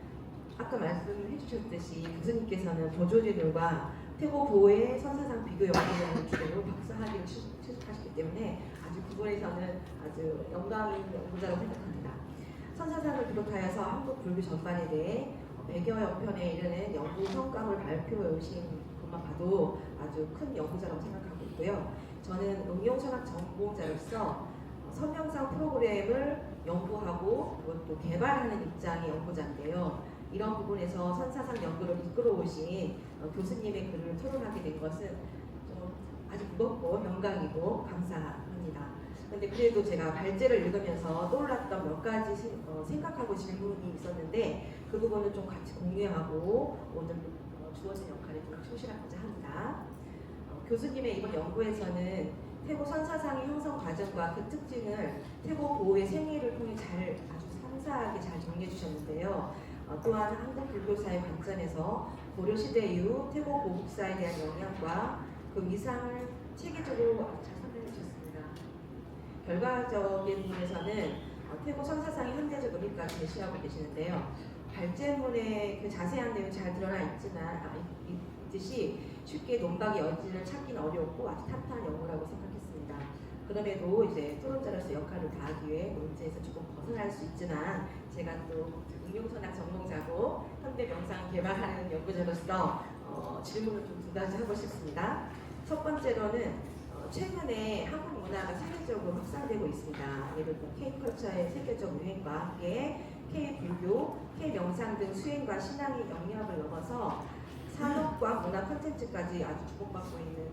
아까 말씀해 주셨듯이 교수님께서는 보조제들과 태고 보호의 선사상 비교 연구를 주제로 박사학위를 취득하셨기 때문에 아주 그분에서는 아주 영광인 연구자라고 생각합니다. 선사상을 비롯하여서 한국 불교 전반에 대해 100여 편에 이르는 연구 성과를 발표해 오신 것만 봐도 아주 큰 연구자라고 생각하고 있고요. 저는 응용선학 전공자로서 선명상 프로그램을 연구하고 그것도 개발하는 입장의 연구자인데요. 이런 부분에서 선사상 연구를 이끌어오신 교수님의 글을 토론하게 된 것은 좀 아주 무겁고 영광이고 감사합니다. 근데 그래도 제가 발제를 읽으면서 떠올랐던 몇 가지 생각하고 질문이 있었는데 그 부분을 좀 같이 공유하고 오늘 주어진 역할에 좀 충실하고자 합니다. 교수님의 이번 연구에서는 태고 선사상의 형성 과정과 그 특징을 태고 보호의 생애를 통해 아주 상세하게 잘 정리해 주셨는데요. 또한 한국 불교사의 관점에서 고려 시대 이후 태고 보국사에 대한 영향과 그 위상을 체계적으로 잘 설명해 주셨습니다. 결과적인 부분에서는 태고 선사상의 현대적 의미까지 제시하고 계시는데요. 발제문의 그 자세한 내용이 잘 드러나 있듯이 쉽게 논박의 여지를 찾기는 어려웠고 아주 탄탄한 연구라고 생각했습니다. 그럼에도 이제 토론자로서 역할을 다하기 위해 논제에서 조금 벗어날 수 있지만 제가 또 응용선학 전공자고 현대 명상 개발하는 연구자로서 질문을 좀 두 가지 하고 싶습니다. 첫 번째로는 최근에 한국 문화가 세계적으로 확산되고 있습니다. 예를 들어 K-컬처의 세계적 유행과 함께 K-불교, K-명상 등 수행과 신앙의 영역을 넘어서 산업과 문화 콘텐츠까지 아주 주목받고 있는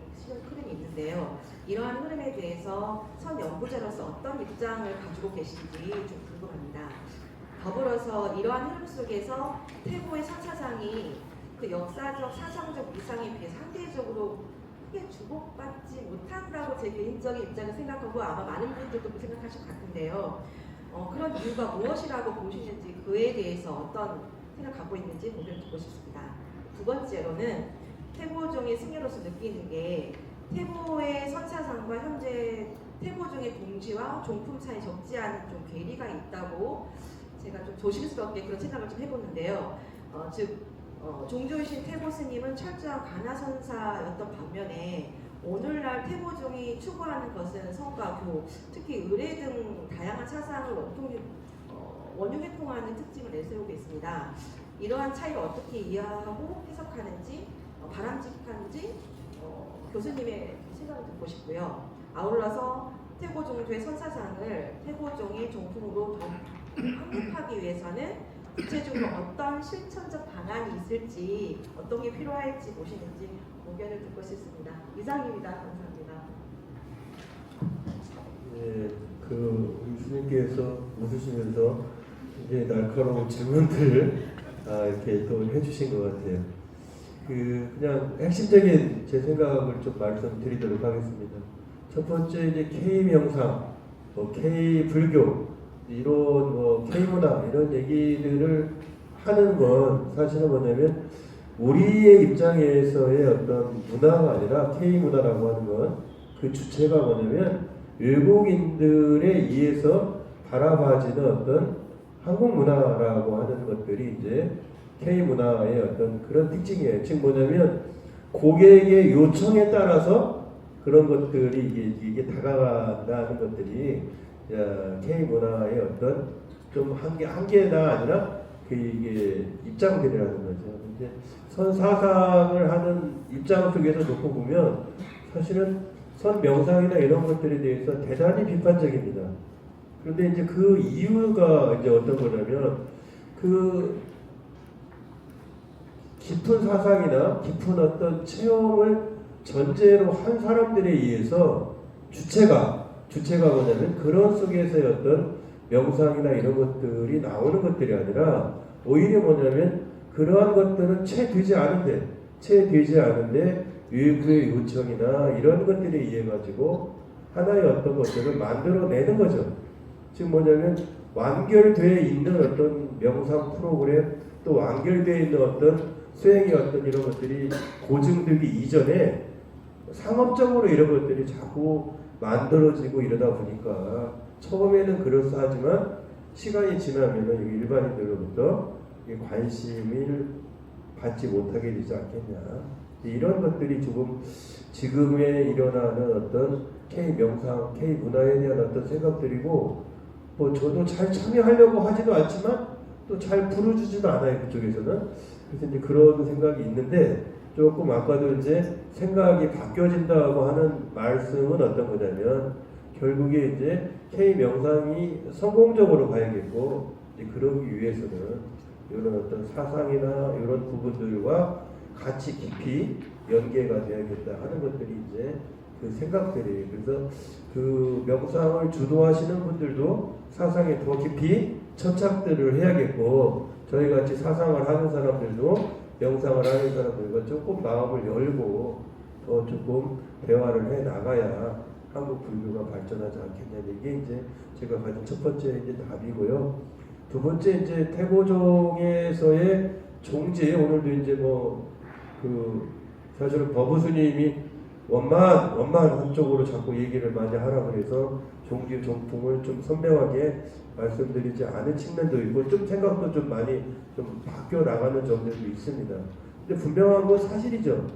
흐름이 있는데요. 이러한 흐름에 대해서 선 연구자로서 어떤 입장을 가지고 계신지 좀 궁금합니다. 더불어서 이러한 흐름 속에서 태고의 선사상이 그 역사적, 사상적 위상에 비해 상대적으로 크게 주목받지 못한다고 제 개인적인 입장을 생각하고 아마 많은 분들도 생각하실 것 같은데요. 그런 이유가 무엇이라고 보시는지 그에 대해서 어떤 생각 갖고 있는지 의견을 듣고 싶습니다. 두 번째로는 태고종의 승려로서 느끼는 게 태고의 선사상과 현재 태고종의 동지와 종품 사이 적지 않은 좀 괴리가 있다고 제가 좀 조심스럽게 그런 생각을 좀 해보는데요. 종조이신 태고 스님은 철저한 가나선사였던 반면에 오늘날 태고종이 추구하는 것은 성과, 교, 특히 의례 등 다양한 사상을 원흉회통하는 특징을 내세우고 있습니다. 이러한 차이를 어떻게 이해하고 해석하는지 바람직한지 교수님의 생각을 듣고 싶고요. 아울러서 태고 종조의 선사상을 태고종의 종품으로 더 확립하기 위해서는 구체적으로 어떤 실천적 방안이 있을지 어떤 게 필요할지 보시는지 의견을 듣고 싶습니다. 이상입니다. 감사합니다. 네, 우리 스님께서 웃으시면서 이제 날카로운 질문들을 이렇게 또 해주신 것 같아요. 그냥 핵심적인 제 생각을 좀 말씀드리도록 하겠습니다. 첫 번째 이제 K 명상, K 불교 이런 K 문화 이런 얘기들을 하는 건 사실은 뭐냐면 우리의 입장에서의 어떤 문화가 아니라 K 문화라고 하는 건 그 주체가 뭐냐면 외국인들에 의해서 바라봐지는 어떤 한국 문화라고 하는 것들이 이제 K 문화의 어떤 그런 특징이에요. 즉 뭐냐면 고객의 요청에 따라서 그런 것들이 이게 다가간다는 것들이 K 문화의 어떤 좀 한계나 아니라 이게 입장들이라는 거죠. 이제 선 사상을 하는 입장 속에서 놓고 보면 사실은 선 명상이나 이런 것들에 대해서 대단히 비판적입니다. 그런데 이제 그 이유가 이제 어떤 거냐면 그 깊은 사상이나 깊은 어떤 체험을 전제로 한 사람들에 의해서 주체가 뭐냐면 그런 속에서의 어떤 명상이나 이런 것들이 나오는 것들이 아니라 오히려 뭐냐면 그러한 것들은 채 되지 않은데 외부의 요청이나 이런 것들에 의해 가지고 하나의 어떤 것들을 만들어내는 거죠. 즉 뭐냐면 완결되어 있는 어떤 명상 프로그램 또 완결되어 있는 어떤 수행의 어떤 이런 것들이 고증되기 이전에 상업적으로 이런 것들이 자꾸 만들어지고 이러다 보니까 처음에는 그럴싸하지만 시간이 지나면 일반인들로부터 관심을 받지 못하게 되지 않겠냐. 이런 것들이 조금 지금에 일어나는 어떤 K 명상, K 문화에 대한 어떤 생각들이고 뭐 저도 잘 참여하려고 하지도 않지만 또 잘 부르주지도 않아요. 그쪽에서는. 그래서 이제 그런 생각이 있는데 조금 아까도 이제 생각이 바뀌어진다고 하는 말씀은 어떤 거냐면 결국에 이제 K 명상이 성공적으로 가야겠고 이제 그러기 위해서는 이런 어떤 사상이나 이런 부분들과 같이 깊이 연계가 되어야겠다 하는 것들이 이제 그 생각들이 그래서 그 명상을 주도하시는 분들도 사상에 더 깊이 천착들을 해야겠고 저희 같이 사상을 하는 사람들도 명상을 하는 사람들과 조금 마음을 열고 더 조금 대화를 해 나가야 한국 불교가 발전하지 않겠냐 이게 이제 제가 가진 첫 번째 이제 답이고요. 두 번째 이제 태고종에서의 종지 오늘도 이제 사실은 법우스님이 원만 한쪽으로 자꾸 얘기를 많이 하라고 해서 종지 종풍을 좀 선명하게 말씀드리지 않은 측면도 있고 좀 생각도 좀 많이 좀 바뀌어 나가는 점들도 있습니다. 근데 분명한 건 사실이죠.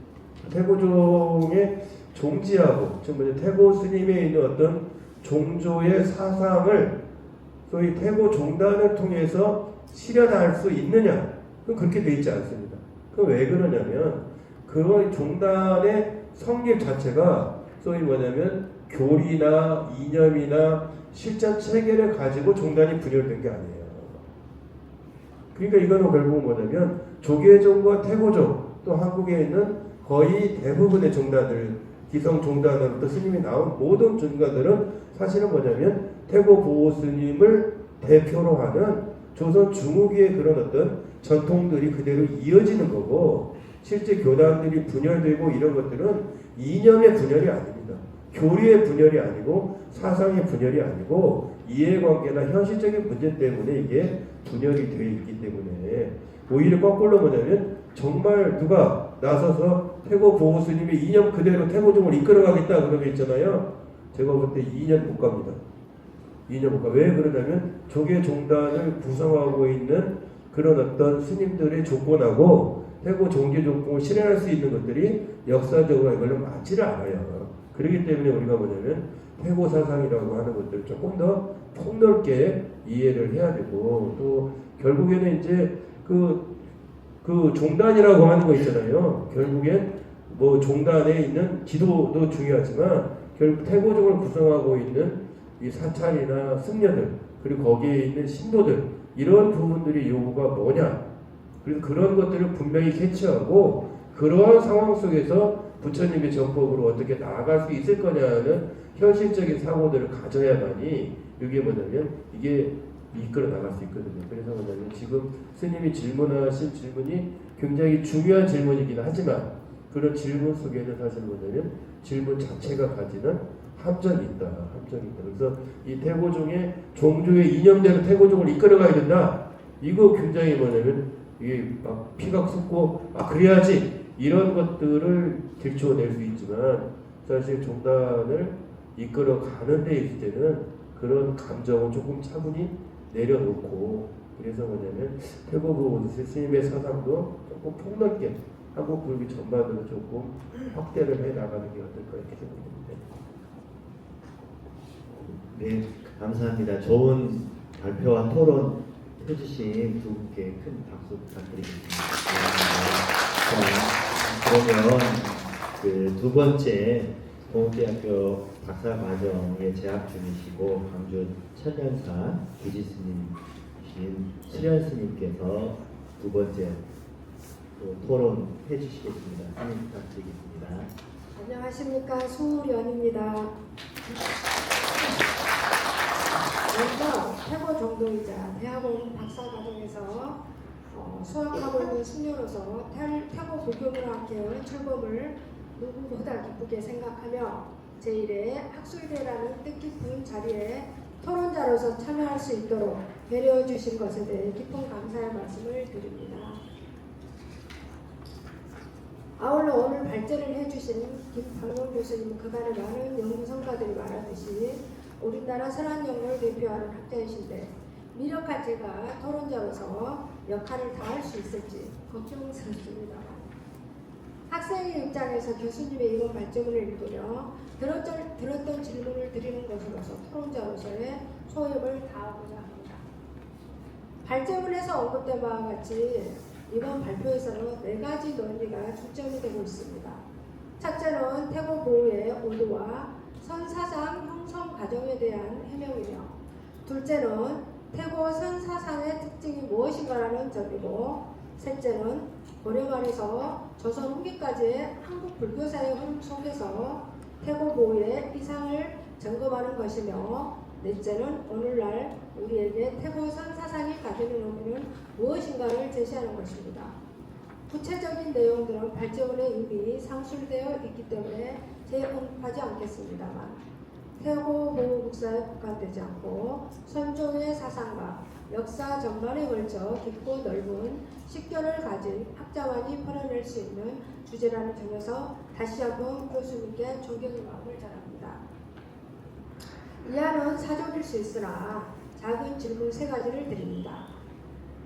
태고종의 종지하고 지금 태고 스님에 있는 어떤 종조의 사상을 소위 태고 종단을 통해서 실현할 수 있느냐? 그건 그렇게 돼 있지 않습니다. 그건 왜 그러냐면 그 종단의 성립 자체가 소위 뭐냐면 교리나 이념이나 실천 체계를 가지고 종단이 분열된 게 아니에요. 그러니까 이거는 결국 뭐냐면 조계종과 태고종 또 한국에 있는 거의 대부분의 종단들 기성 종단으로부터 스님이 나온 모든 종단들은 사실은 뭐냐면 태고 보호 스님을 대표로 하는 조선 중후기의 그런 어떤 전통들이 그대로 이어지는 거고 실제 교단들이 분열되고 이런 것들은 이념의 분열이 아닙니다. 교리의 분열이 아니고 사상의 분열이 아니고 이해관계나 현실적인 문제 때문에 이게 분열이 되어 있기 때문에 오히려 거꾸로 뭐냐면 정말 누가 나서서 태고 보호 스님의 이념 그대로 태고종을 이끌어가겠다 그러면 있잖아요. 제가 볼 때 2년 못 갑니다. 2년 못 가. 왜 그러냐면 조계 종단을 구성하고 있는 그런 어떤 스님들의 조건하고 태고 종교 조건을 실현할 수 있는 것들이 역사적으로 이걸로 맞지를 않아요. 그렇기 때문에 우리가 뭐냐면 태고 사상이라고 하는 것들을 조금 더 폭넓게 이해를 해야 되고 또 결국에는 이제 그 그 종단이라고 하는 거 있잖아요. 결국엔 뭐 종단에 있는 지도도 중요하지만 결국 태고종을 구성하고 있는 이 사찰이나 승려들 그리고 거기에 있는 신도들 이런 부분들이 요구가 뭐냐. 그래서 그런 것들을 분명히 캐치하고 그러한 상황 속에서 부처님의 정법으로 어떻게 나아갈 수 있을 거냐는 현실적인 사고들을 가져야만이 이게 뭐냐면 이게 이끌어 나갈 수 있거든요. 그래서 뭐냐면 지금 스님이 질문하신 질문이 굉장히 중요한 질문이긴 하지만 그런 질문 속에는 사실 뭐냐면 질문 자체가 가지는 함정이 있다. 함정이 있다. 그래서 이 태고종의 종조의 이념대로 태고종을 이끌어가야 된다. 이거 굉장히 뭐냐면 이게 막 피가 솟고 그래야지 이런 것들을 들춰낼 수 있지만 사실 종단을 이끌어가는 데 있을 때는 그런 감정을 조금 차분히 내려놓고 그래서 뭐냐면 태고부 스님의 사상도 조금 폭넓게 한국 불교 전반으로 조금 확대를 해 나가는 게 어떨까 이렇게 생각합니다. 네, 감사합니다. 좋은 발표와 토론 해주신 두 분께 큰 박수 부탁드리겠습니다. 자, 그러면 그 두 번째 동국대학교 박사과정에 재학 중이시고 광주 천년사 부지스님이신 수련스님께서 두 번째 또 토론 해주시겠습니다. 스님 부탁드리겠습니다. 안녕하십니까, 수련입니다. 먼저 태고 정도이자 대학원 박사과정에서 수학하고 있는 숙녀로서 태고 불교문화학회의 출범을 누구보다 기쁘게 생각하며 제1회 학술대라는 뜻깊은 자리에 토론자로서 참여할 수 있도록 배려해 주신 것에 대해 깊은 감사의 말씀을 드립니다. 아울러 오늘 발제를 해주신 김방용 교수님 그간의 많은 연구성과들이 말하듯이 우리나라 선한연구를 대표하는 학자이신데 미력한 제가 토론자로서 역할을 다할 수 있을지 걱정스럽습니다. 학생의 입장에서 교수님의 이번 발제문을 읽으며 들었던 질문을 드리는 것으로서 토론자로서의 소임을 다하고자 합니다. 발제문에서 언급된 바와 같이 이번 발표에서는 4가지 논리가 중점이 되고 있습니다. 첫째는 태고 보호의 오도와 선사상 형성 과정에 대한 해명이며, 둘째는 태고 선사상의 특징이 무엇인가라는 점이고, 셋째는 고려 말에서 조선 후기까지의 한국 불교사의 흐름 속에서 태고 보호의 이상을 점검하는 것이며, 넷째는 오늘날 우리에게 태고 선사상이 가지는 의미는 무엇인가를 제시하는 것입니다. 구체적인 내용들은 발제문에 이미 상술되어 있기 때문에 재언급하지 않겠습니다만, 태고 보호 국사에 국한되지 않고 선종의 사상과 역사 전반에 걸쳐 깊고 넓은 식견을 가진 학자만이 풀어낼 수 있는 주제라는 점에서 다시 한번 교수님께 존경의 마음을 전합니다. 이하는 사족일 수 있으나 작은 질문 3가지를 드립니다.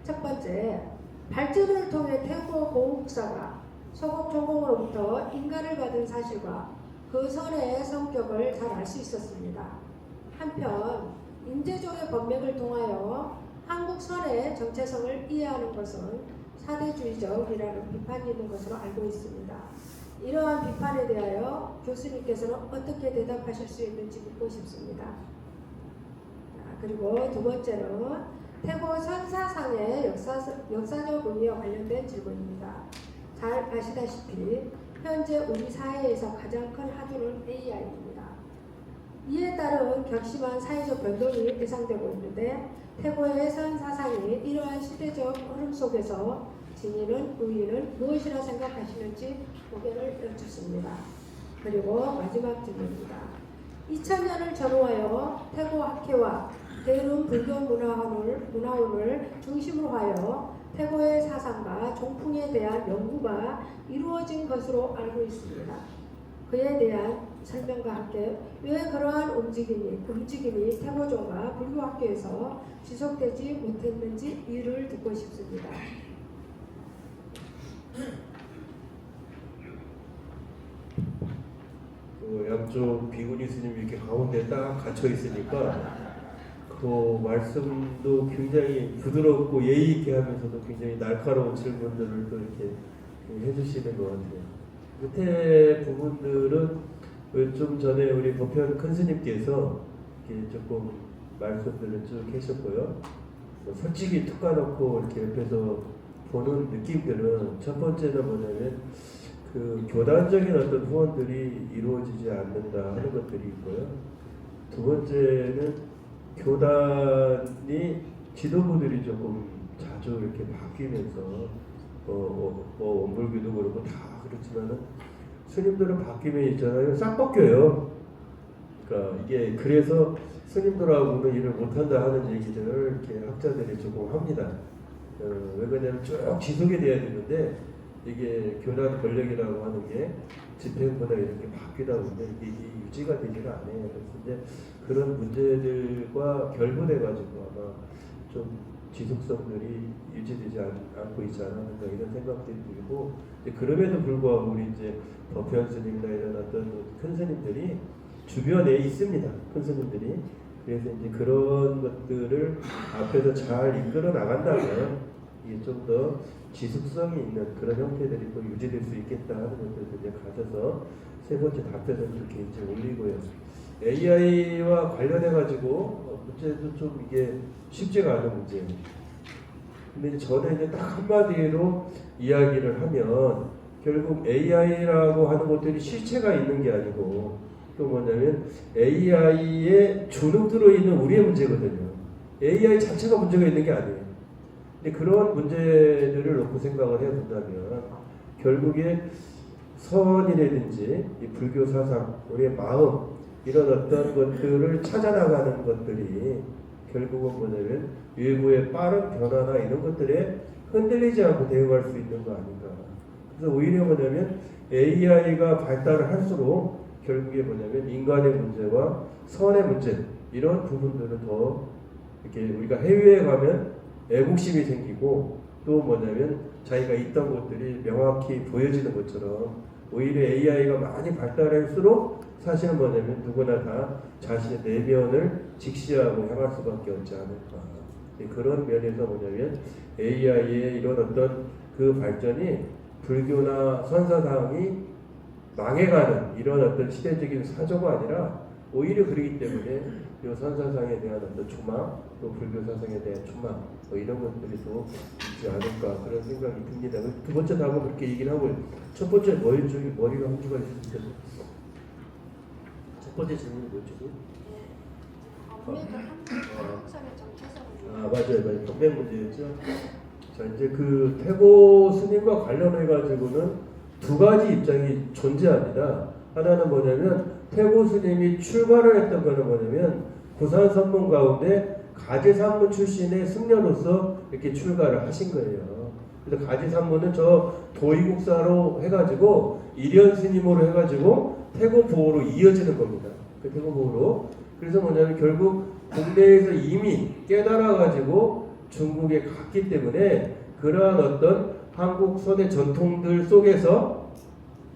첫 번째, 발제문을 통해 태고 보호국사가 소국 종공으로부터 인가를 받은 사실과 그 선의 성격을 잘 알 수 있었습니다. 한편 인제종의 법맥을 통하여 한국 선의 정체성을 이해하는 것은 사대주의적이라는 비판이 있는 것으로 알고 있습니다. 이러한 비판에 대하여 교수님께서는 어떻게 대답하실 수 있는지 묻고 싶습니다. 그리고 두 번째는 태고 선사상의 역사적 의미와 관련된 질문입니다. 잘 아시다시피 현재 우리 사회에서 가장 큰 하두는 AI입니다. 이에 따른 격심한 사회적 변동이 예상되고 있는데, 태고의 선사상이 이러한 시대적 흐름 속에서 진위는 의의는 무엇이라 생각하시는지 고개를 여쭙습니다. 그리고 마지막 질문입니다. 2000년을 전후하여 태고 학회와 대륙 불교 문화원을 중심으로 하여 태고의 사상과 종풍에 대한 연구가 이루어진 것으로 알고 있습니다. 그에 대한 설명과 함께 왜 그러한 움직임이 태고종과 불교학교에서 지속되지 못했는지 이유를 듣고 싶습니다. 그 양쪽 비구니 스님이 이렇게 가운데 딱 갇혀 있으니까 또 말씀도 굉장히 부드럽고 예의 있게 하면서도 굉장히 날카로운 질문들을 또 이렇게 해주시는 것 같아요. 끝에 부분들은 좀 전에 우리 보편 큰 스님께서 이렇게 조금 말씀들을 쭉 하셨고요. 솔직히 툭 까놓고 이렇게 옆에서 보는 느낌들은 첫 번째는 뭐냐면 그 교단적인 어떤 후원들이 이루어지지 않는다 하는 것들이 있고요. 두 번째는 교단이 지도부들이 조금 자주 이렇게 바뀌면서 원불교도 그렇고 다 그렇지만은 스님들은 바뀌면 있잖아요. 싹 바뀌어요. 그러니까 이게 그래서 스님들하고는 일을 못한다 하는 얘기들을 이렇게 학자들이 조금 합니다. 왜 그러냐면 쭉 지속이 돼야 되는데 이게 교단 권력이라고 하는 게 집행보다 이렇게 바뀌다 보면 이게 유지가 되지가 않아요. 그래서 그런 문제들과 결부돼 가지고 아마 좀 지속성들이 유지되지 않고 있지 않았는가 이런 생각들이 들고 그럼에도 불구하고 우리 이제 법현 스님이나 이런 어떤 큰 스님들이 주변에 있습니다. 큰 스님들이. 그래서 이제 그런 것들을 앞에서 잘 이끌어 나간다면 이게 좀 더 지속성이 있는 그런 형태들이 또 유지될 수 있겠다 하는 것들을 이제 가져서 세 번째 답변을 이렇게 이제 올리고요. AI와 관련해 가지고 문제도 좀 이게 쉽지가 않은 문제예요. 근데 이제 저는 이제 딱 한마디로 이야기를 하면 결국 AI라고 하는 것들이 실체가 있는 게 아니고 또 뭐냐면 AI에 주눅 들어있는 우리의 문제거든요. AI 자체가 문제가 있는 게 아니에요. 근데 그런 문제들을 놓고 생각을 해본다면 결국에 선이라든지 이 불교 사상, 우리의 마음 이런 어떤 것들을 찾아나가는 것들이 결국은 뭐냐면 외부의 빠른 변화나 이런 것들에 흔들리지 않고 대응할 수 있는 거 아닌가. 그래서 오히려 뭐냐면 AI가 발달을 할수록 결국에 뭐냐면 인간의 문제와 선의 문제 이런 부분들은 더 이렇게 우리가 해외에 가면 애국심이 생기고 또 뭐냐면 자기가 있던 것들이 명확히 보여지는 것처럼 오히려 AI가 많이 발달할수록 사실은 뭐냐면 누구나 다 자신의 내면을 직시하고 향할 수밖에 없지 않을까. 그런 면에서 뭐냐면 AI의 이런 어떤 그 발전이 불교나 선사상이 망해가는 이런 어떤 시대적인 사조가 아니라 오히려 그러기 때문에 이 선사상에 대한 어떤 초망 또 불교 사상에 대한 초망 뭐 이런 것들이 또 있지 않을까 그런 생각이 듭니다. 두 번째 답은 그렇게 얘기를 하고 첫 번째 머리가 한 주가 있습니다. 첫 번째 질문이 뭐죠? 맞아요. 법맥 문제였죠. 자 이제 그 태고 스님과 관련해 가지고는 두 가지 입장이 존재합니다. 하나는 뭐냐면 태고 스님이 출발을 했던 거는 뭐냐면 구산 선문 가운데 가지산문 출신의 승려로서 이렇게 출가를 하신 거예요. 그래서 가지산문은 저 도의국사로 해가지고 일현 스님으로 해가지고 태고 보호로 이어지는 겁니다. 그 태고 보호로. 그래서 뭐냐면 결국 국내에서 이미 깨달아가지고 중국에 갔기 때문에 그러한 어떤 한국 선의 전통들 속에서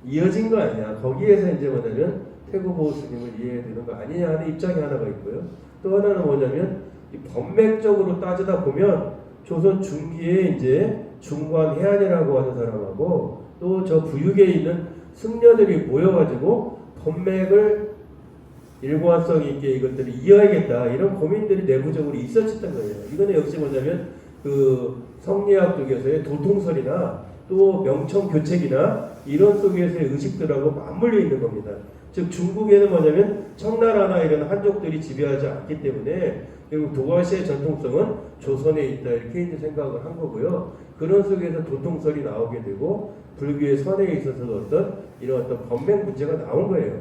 이어진 거 아니냐. 거기에서 이제 뭐냐면 태고 보호 스님을 이해해야 되는 거 아니냐 하는 입장이 하나가 있고요. 또 하나는 뭐냐면 이 법맥적으로 따지다 보면 조선 중기에 이제 중관 해안이라고 하는 사람하고 또 저 부육에 있는 승려들이 모여가지고 법맥을 일관성 있게 이것들을 이어야겠다 이런 고민들이 내부적으로 있었던 거예요. 이거는 역시 뭐냐면 그 성리학 쪽에서의 도통설이나 또 명청교책이나 이런 속에서의 의식들하고 맞물려 있는 겁니다. 즉 중국에는 뭐냐면 청나라나 이런 한족들이 지배하지 않기 때문에 결국 도가시의 전통성은 조선에 있다 이렇게 이제 생각을 한 거고요. 그런 속에서 도통설이 나오게 되고 불교의 선에 있어서 어떤 이런 어떤 법맥 문제가 나온 거예요.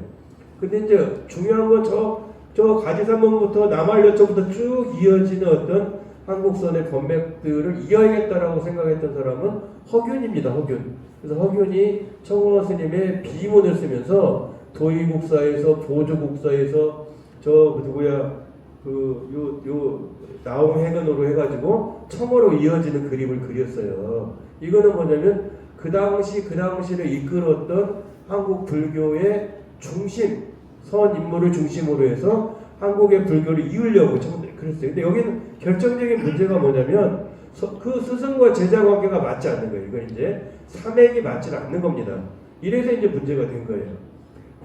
근데 이제 중요한 건 저 가지산문부터 남한여초부터 쭉 이어지는 어떤 한국선의 법맥들을 이어야겠다라고 생각했던 사람은 허균입니다. 허균. 그래서 허균이 청원 스님의 비문을 쓰면서 도의국사에서 보조국사에서 저 누구야 요 나홍해근으로 해가지고 청어로 이어지는 그림을 그렸어요. 이거는 뭐냐면 그 당시를 이끌었던 한국 불교의 중심 선 인물을 중심으로 해서 한국의 불교를 이으려고 청년들이 그랬어요. 근데 여기는 결정적인 문제가 뭐냐면 그 스승과 제자 관계가 맞지 않는 거예요. 이건 이제 삼액이 맞지 않는 겁니다. 이래서 이제 문제가 된 거예요.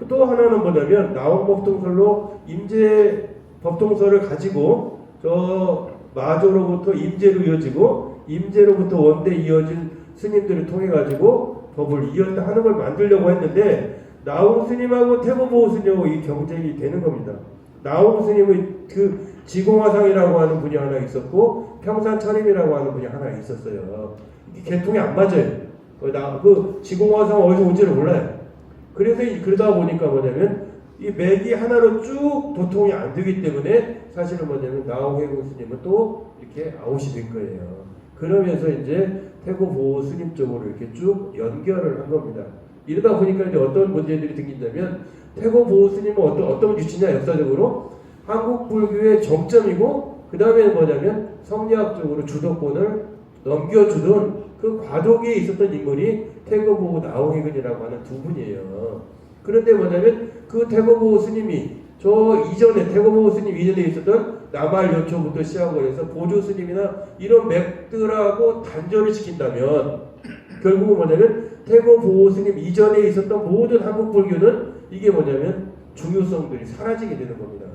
또 하나는 뭐냐면 나홍법통설로 임재 법통설을 가지고 저 마조로부터 임재로 이어지고 임재로부터 원대 이어진 스님들을 통해 가지고 법을 이었다 하는 걸 만들려고 했는데 나홍 스님하고 태고보호 스님하고 이 경쟁이 되는 겁니다. 나홍 스님의 그 지공화상이라고 하는 분이 하나 있었고 평산철임이라고 하는 분이 하나 있었어요. 이게 계통이 안 맞아요. 그 지공화상 어디서 온지를 몰라요. 그래서 그러다 보니까 뭐냐면 이 맥이 하나로 쭉 도통이 안 되기 때문에 사실은 뭐냐면 나홍해공 스님은 또 이렇게 아웃이 된 거예요. 그러면서 이제 태고보호 스님 쪽으로 이렇게 쭉 연결을 한 겁니다. 이러다 보니까 이제 어떤 문제들이 생긴다면 태고보호 스님은 어떤 위치냐 역사적으로 한국 불교의 정점이고 그 다음에 뭐냐면 성리학적으로 주도권을 넘겨주던 그 과도기에 있었던 인물이 태고보호 나홍해근이라고 하는 두 분이에요. 그런데 뭐냐면 그 태고보호 스님이 저 이전에 태고보호 스님 이전에 있었던 남할 여초부터 시작을 해서 보조 스님이나 이런 맥들하고 단절을 시킨다면 결국은 뭐냐면 태고보호 스님 이전에 있었던 모든 한국 불교는 이게 뭐냐면 중요성들이 사라지게 되는 겁니다.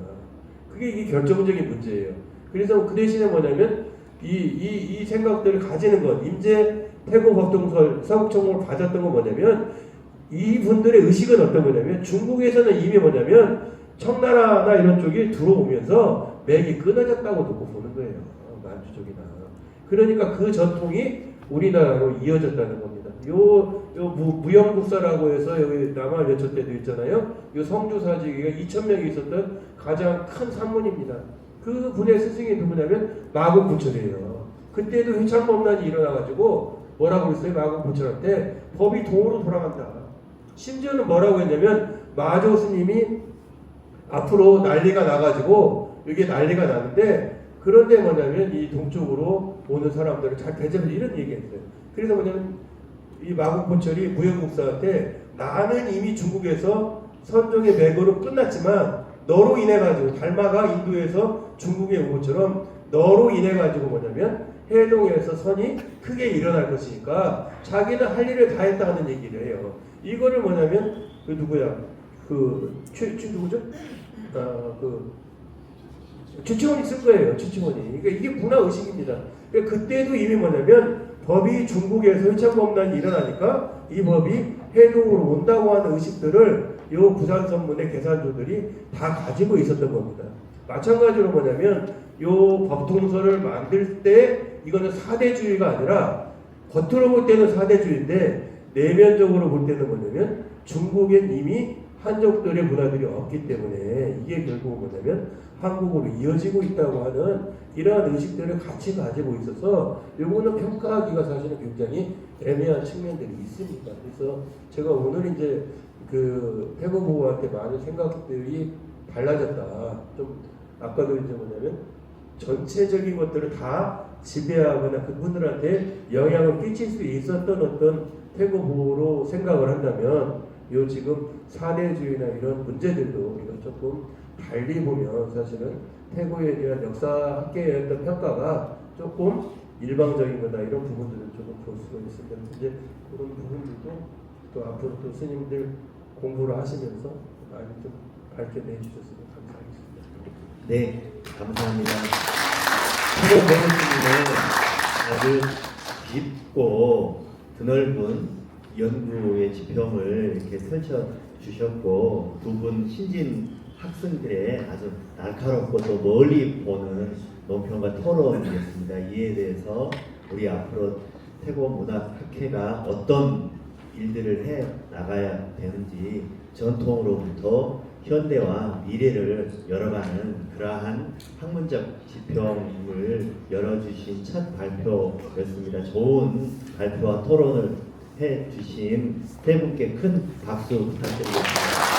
이게 결정적인 문제예요. 그래서 그 대신에 뭐냐면 이 생각들을 가지는 것, 임재 태고 법통설 서국청을 받았던 건 뭐냐면 이분들의 의식은 어떤 거냐면 중국에서는 이미 뭐냐면 청나라나 이런 쪽이 들어오면서 맥이 끊어졌다고 놓고 보는 거예요. 만주 쪽이나. 그러니까 그 전통이 우리나라로 이어졌다는 겁니다. 무영국사라고 해서 여기 남한 여초 때도 있잖아요. 요 성주사지기가 2,000명이 있었던 가장 큰 산문입니다. 그 분의 스승이 누구냐면 마국부처래요. 그때도 회창법난이 일어나가지고 뭐라고 했어요? 마국부처한테 법이 동으로 돌아간다. 심지어는 뭐라고 했냐면 마조 스님이 앞으로 난리가 나가지고 이게 난리가 나는데 그런데 뭐냐면 이 동쪽으로 오는 사람들을 잘 대접해 이런 얘기했어요. 그래서 뭐냐면 이 마국부처이 무영국사한테 나는 이미 중국에서 선종의 매거로 끝났지만 너로 인해 가지고 달마가 인도에서 중국에 온 것처럼 너로 인해 가지고 뭐냐면 해동에서 선이 크게 일어날 것이니까 자기는 할 일을 다 했다는 얘기를 해요. 이거를 뭐냐면 그 누구야 누구죠? 최치원이 쓴 거예요. 최치원이. 그러니까 이게 문화 의식입니다. 그러니까 그때도 이미 뭐냐면 법이 중국에서 회창법난이 일어나니까 이 법이 해동으로 온다고 하는 의식들을 이 부산선문의 계산조들이 다 가지고 있었던 겁니다. 마찬가지로 뭐냐면 이 법통설을 만들 때 이거는 사대주의가 아니라 겉으로 볼 때는 사대주의인데 내면적으로 볼 때는 뭐냐면 중국엔 이미 한족들의 문화들이 없기 때문에 이게 결국 뭐냐면 한국으로 이어지고 있다고 하는 이러한 의식들을 같이 가지고 있어서 요거는 평가하기가 사실은 굉장히 애매한 측면들이 있습니다. 그래서 제가 오늘 이제 그 태고보호한테 많은 생각들이 달라졌다. 좀 아까도 이제 뭐냐면 전체적인 것들을 다 지배하거나 그분들한테 영향을 끼칠 수 있었던 어떤 태고보호로 생각을 한다면 요 지금 사대주의나 이런 문제들도 우리가 조금 달리 보면 사실은 태고에 대한 역사학계의 어떤 평가가 조금 일방적인 거다 이런 부분들을 조금 볼 수가 있습니다. 이제 그런 부분들도 또 앞으로 또 스님들 공부를 하시면서 많이 좀 밝혀내 주셨으면 감사하겠습니다. 네, 감사합니다. 태고 보호스님은 아주 깊고 드넓은 연구의 지평을 이렇게 펼쳐 주셨고 두 분 신진 학생들의 아주 날카롭고 또 멀리 보는 논평과 토론이었습니다. 이에 대해서 우리 앞으로 태고 문화학회가 어떤 일들을 해 나가야 되는지 전통으로부터 현대와 미래를 열어가는 그러한 학문적 지평을 열어주신 첫 발표였습니다. 좋은 발표와 토론을 해주신 세 분께 큰 박수 부탁드리겠습니다.